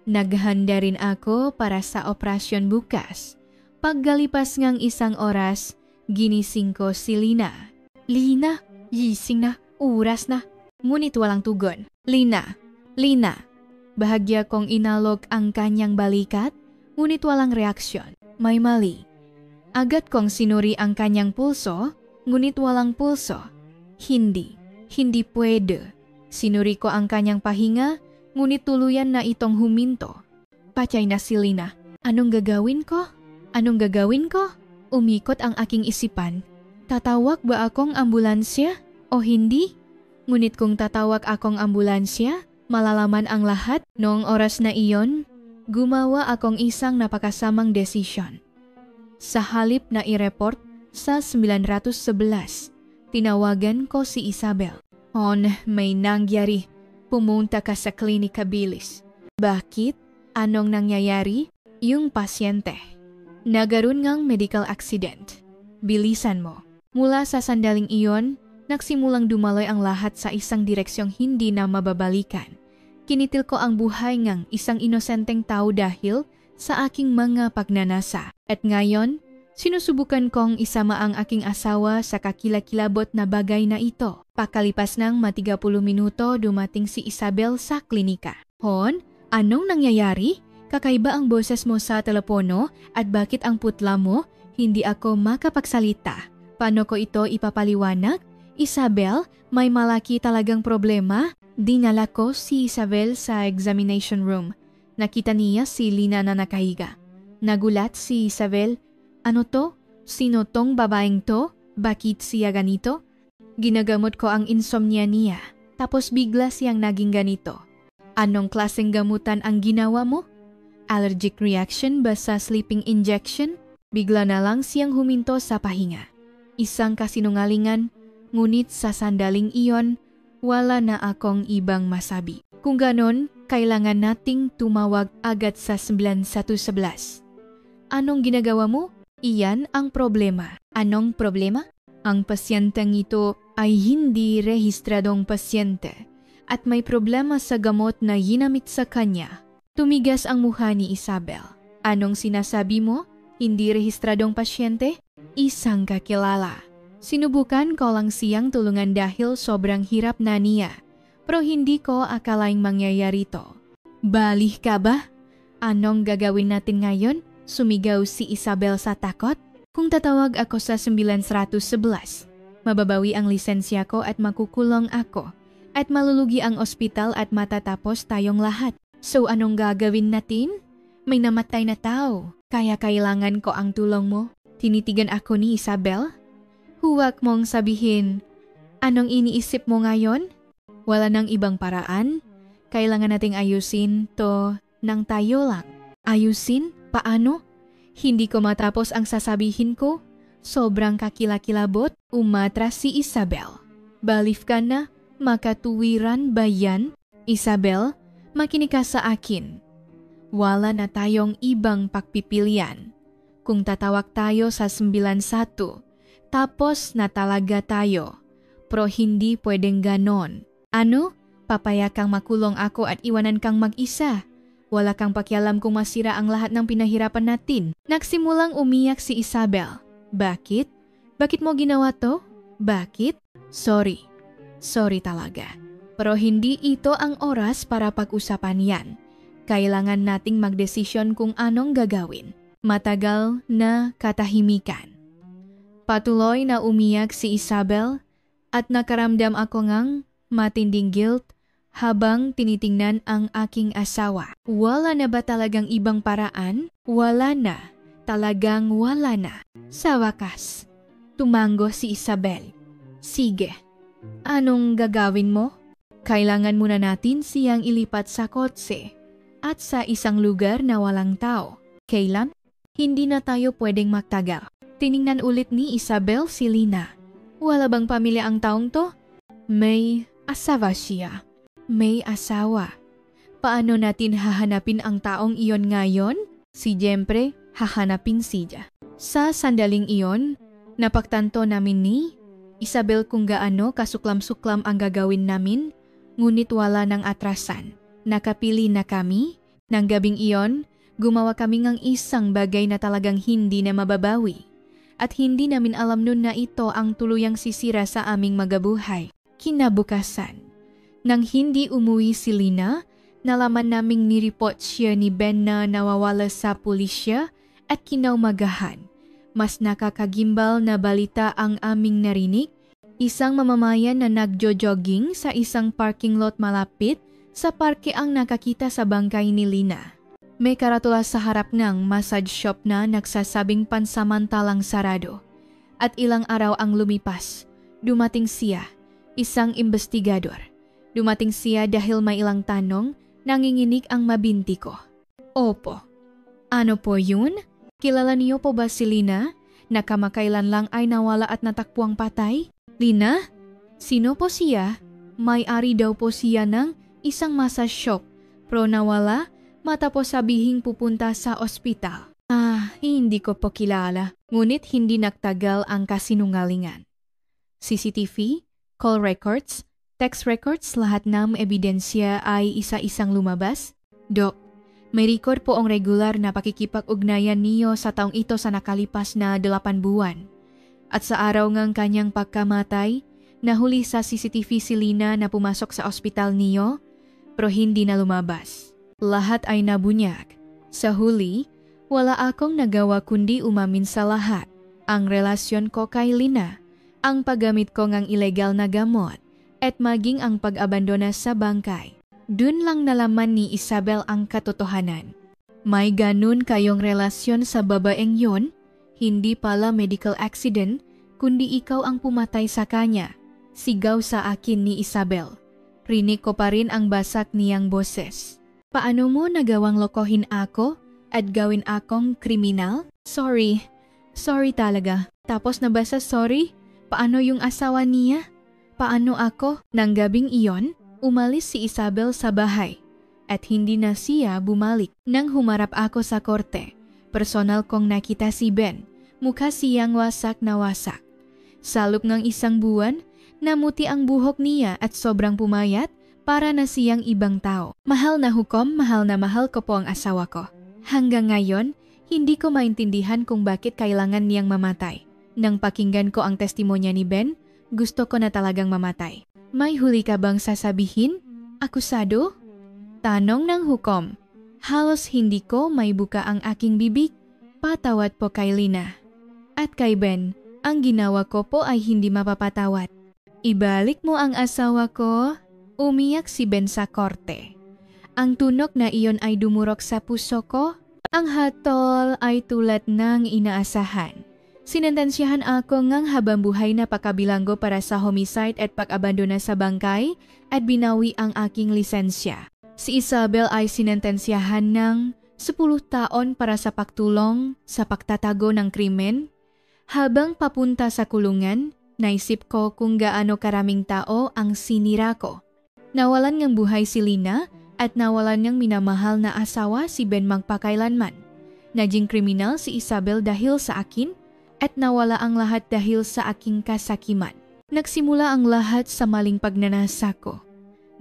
Naghanda rin ako para sa operasyon bukas. Paggalipas ngang 1 oras, ginising ko si Lina. Lina, gising na, oras na. Ngunit walang tugon. Lina, Lina. Bahagya kong inalog ang kanyang balikat, ngunit walang reaksyon. May mali. Agad kong sinuri ang kanyang pulso, ngunit walang pulso. Hindi pwede. Sinuri ko ang kanyang pahinga, ngunit tuluyan na itong huminto. Patay na si Lina. Anong gagawin ko? Umikot ang aking isipan. Tatawag ba akong ambulansya o hindi? Ngunit kung tatawag akong ambulansya, malalaman ang lahat. Noong oras na iyon, gumawa akong isang napakasamang desisyon. Sa halip na i-report sa 911, tinawagan ko si Isabel. May nangyari. Pumunta ka sa klinika bilis. Bakit? Anong nangyayari? Yung pasyente. Nagaroon ngang medical accident. Bilisan mo. Mula sa sandaling iyon, nagsimulang dumaloy ang lahat sa isang direksyong hindi na mababalikan. Kinitil ko ang buhay ngang isang inosenteng tao dahil sa aking mga pagnanasa. At ngayon, sinusubukan kong isama ang aking asawa sa kakilakilabot na bagay na ito. Pakalipas ng 30 minuto, dumating si Isabel sa klinika. Hon, anong nangyayari? Kakaiba ang boses mo sa telepono at bakit ang putla mo? Hindi ako makapagsalita. Paano ko ito ipapaliwanag? Isabel, may malaki talagang problema. Dinala ko si Isabel sa examination room. Nakita niya si Lina na nakahiga. Nagulat si Isabel. Ano to? Sino tong babaeng to? Bakit siya ganito? Ginagamot ko ang insomnia niya. Tapos bigla siyang naging ganito. Anong klaseng gamutan ang ginawa mo? Allergic reaction ba sa sleeping injection? Bigla na lang siyang huminto sa pahinga. Isang kasinungalingan, ngunit sa sandaling iyon, wala na akong ibang masabi. Kung ganon, kailangan nating tumawag agad sa 9111. Anong ginagawa mo? Iyan ang problema. Anong problema? Ang pasyenteng ito ay hindi rehistradong pasyente at may problema sa gamot na ginamit sa kanya. Tumigas ang mukha ni Isabel. Anong sinasabi mo? Hindi rehistradong pasyente? Isang kakilala. Sinubukan ko lang siyang tulungan dahil sobrang hirap na niya. Pero hindi ko akalaing mangyayari to. Balih ka ba? Anong gagawin natin ngayon? Sumigaw si Isabel sa takot. Kung tatawag ako sa 911, mababawi ang lisensya ko at makukulong ako. At malulugi ang ospital at matatapos tayong lahat. So anong gagawin natin? May namatay na tao. Kaya kailangan ko ang tulong mo. Tinitigan ako ni Isabel. Huwag mong sabihin, anong iniisip mo ngayon? Wala nang ibang paraan. Kailangan nating ayusin to nang tayo lang. Ayusin? Paano? Hindi ko matapos ang sasabihin ko. Sobrang kakilakilabot, umatras si Isabel. Balif ka na, makatuwiran ba yan? Isabel, makinig ka sa akin. Wala na tayong ibang pagpipilian. Kung tatawag tayo sa 91, tapos na talaga tayo. Pero hindi pwedeng ganon. Ano? Papaya kang makulong ako at iwanan kang mag-isa. Wala kang pakialam kung masira ang lahat ng pinahirapan natin. Nagsimulang umiyak si Isabel. Bakit? Bakit mo ginawa to? Bakit? Sorry. Sorry talaga. Pero hindi ito ang oras para pag-usapan yan. Kailangan nating magdesisyon kung anong gagawin. Matagal na katahimikan. Patuloy na umiyak si Isabel at nakaramdam ako ngang matinding guilt habang tinitingnan ang aking asawa. Wala na ba talagang ibang paraan? Wala na. Talagang wala na. Sa wakas, tumango si Isabel. Sige, anong gagawin mo? Kailangan muna natin siyang ilipat sa kotse at sa isang lugar na walang tao. Kailan? Hindi na tayo pwedeng magtagal. Tiningnan ulit ni Isabel si Lina. Wala bang pamilya ang taong to? May asawa siya. May asawa. Paano natin hahanapin ang taong iyon ngayon? Siyempre, hahanapin siya. Sa sandaling iyon, napagtanto namin ni Isabel kung gaano kasuklam-suklam ang gagawin namin, ngunit wala ng atrasan. Nakapili na kami. Nang gabing iyon, gumawa kami ng isang bagay na talagang hindi na mababawi. At hindi namin alam nun na ito ang tuluyang sisira sa aming magabuhay. Kinabukasan, nang hindi umuwi si Lina, nalaman naming nireport siya ni Ben na nawawala sa pulisya at kinaumagahan. Mas nakakagimbal na balita ang aming narinig, isang mamamayan na nagjo-jogging sa isang parking lot malapit sa parke ang nakakita sa bangkay ni Lina. May karatula sa harap ng massage shop na nagsasabing pansamantalang sarado. At ilang araw ang lumipas, dumating siya, isang investigador. Dumating siya dahil may ilang tanong, nanginginig ang mabinti ko. Opo. Ano po yun? Kilala niyo po ba si Lina? Na kamakailan lang ay nawala at natakpuang patay? Lina? Sino po siya? May-ari daw po siya ng isang massage shop. Pero nawala matapos sabihing pupunta sa ospital. Hindi ko po kilala. Ngunit hindi nagtagal ang kasinungalingan. CCTV, call records, text records, lahat ng ebidensya ay isa-isang lumabas. Dok, may record po ang regular na pakikipag-ugnayan niyo sa taong ito sa nakalipas na 8 buwan. At sa araw ng kanyang pagkamatay, nahuli sa CCTV si Lina na pumasok sa ospital niyo, pero hindi na lumabas. Lahat ay nabunyag. Sa huli, wala akong nagawa kundi umamin sa lahat. Ang relasyon ko kay Lina, ang paggamit ko ng ilegal na gamot, at maging ang pag-abandona sa bangkay. Dun lang nalaman ni Isabel ang katotohanan. May ganun kayong relasyon sa babaeng yon, hindi pala medical accident, kundi ikaw ang pumatay sa kanya. Sigaw sa akin ni Isabel. Rinig ko pa rin ang basak niyang boses. Paano mo nagawang lokohin ako at gawin akong kriminal? Sorry talaga. Tapos nabasa sorry? Paano yung asawa niya? Paano ako? Nang gabing iyon, umalis si Isabel sa bahay at hindi na siya bumalik. Nang humarap ako sa korte, personal kong nakita si Ben, mukha siyang wasak na wasak. Sa loob ng 1 buwan, namuti ang buhok niya at sobrang pumayat para na siyang ibang tao. Mahal na hukom, mahal na mahal ko po ang asawa ko. Hanggang ngayon, hindi ko maintindihan kung bakit kailangan niyang mamatay. Nang pakinggan ko ang testimonya ni Ben, gusto ko na talagang mamatay. May huli ka bang sasabihin? Akusado? Tanong ng hukom. Halos hindi ko may buka ang aking bibig. Patawad po kay Lina. At kay Ben, ang ginawa ko po ay hindi mapapatawad. Ibalik mo ang asawa ko. Umiyak si Ben sa korte. Ang tunog na iyon ay dumurok sa puso ko. Ang hatol ay tulad ng inaasahan. Sinentensyahan ako ngang habang buhay na pakabilanggo para sa homicide at pag-abandona sa bangkay at binawi ang aking lisensya. Si Isabel ay sinentensyahan ng 10 taon para sa pagtulong sa pagtatago ng krimen. Habang papunta sa kulungan, naisip ko kung gaano karaming tao ang sinira ko. Nawalan ng buhay si Lina at nawalan niyang minamahal na asawa si Ben magpakailanman. Naging kriminal si Isabel dahil sa akin at nawala ang lahat dahil sa aking kasakiman. Nagsimula ang lahat sa maling pagnanasa ko.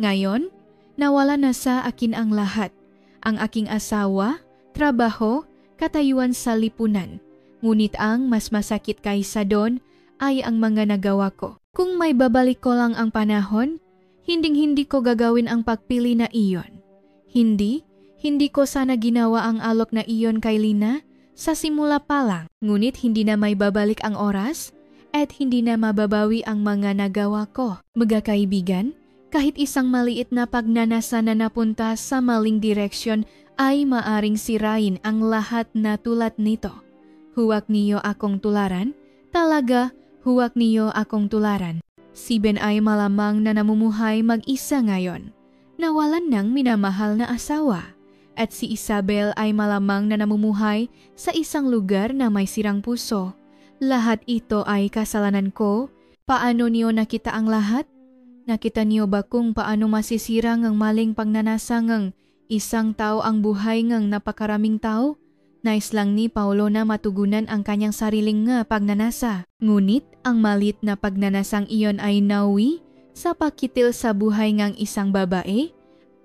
Ngayon, nawala na sa akin ang lahat Ang aking asawa, trabaho, katayuan sa lipunan. Ngunit ang mas masakit kaysa doon ay ang mga nagawa ko. Kung may babalik ko lang ang panahon, hinding-hindi ko gagawin ang pagpili na iyon. Hindi ko sana ginawa ang alok na iyon kay Lina sa simula pa lang. Ngunit hindi na may babalik ang oras at hindi na mababawi ang mga nagawa ko. Mga kaibigan, kahit isang maliit na pagnanasa na napunta sa maling direksyon ay maaring sirain ang lahat na tulad nito. Huwag niyo akong tularan, talaga huwag niyo akong tularan. Si Ben ay malamang na namumuhay mag-isa ngayon. Nawalan ng minamahal na asawa. At si Isabel ay malamang na namumuhay sa isang lugar na may sirang puso. Lahat ito ay kasalanan ko. Paano niyo nakita ang lahat? Nakita niyo ba kung paano masisira ng maling pagnanasa ng isang tao ang buhay ng napakaraming tao? Nais lang ni Paulo na matugunan ang kanyang sariling pagnanasa. Ngunit ang malit na pagnanasang iyon ay nawi sa pagkitil sa buhay ng isang babae,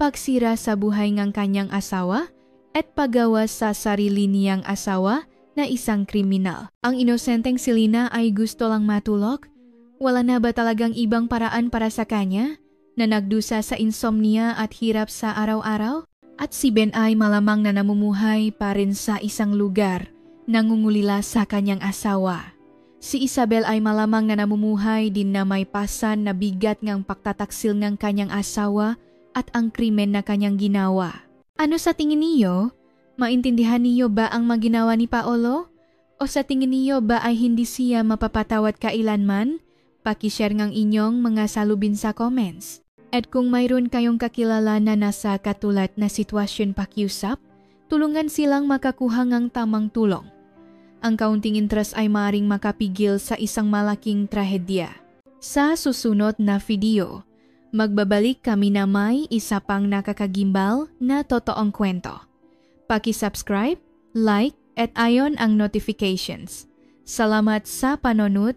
pagsira sa buhay ng kanyang asawa, at paggawa sa sarili niyang asawa na isang kriminal. Ang inosenteng si Lina ay gusto lang matulog. Wala na ba talagang ibang paraan para sa kanya na nagdusa sa insomnia at hirap sa araw-araw? At si Ben ay malamang na namumuhay pa rin sa isang lugar nangungulila sa kanyang asawa. Si Isabel ay malamang na namumuhay din na may pasan na bigat ng pagtataksil ng kanyang asawa at ang krimen na kanyang ginawa. Ano sa tingin niyo? Maintindihan niyo ba ang maginawa ni Paolo? O sa tingin niyo ba ay hindi siya mapapatawad kailanman? Pakishare ng inyong mga salubin sa comments. At kung mayroon kayong kakilala na nasa katulad na sitwasyon pakiusap, tulungan silang makakuha ng tamang tulong. Ang kaunting interest ay maaaring makapigil sa isang malaking trahedya. Sa susunod na video, magbabalik kami na may isa pang nakakagimbal na totoong kwento. Paki-subscribe, like, at ayon ang notifications. Salamat sa panonood.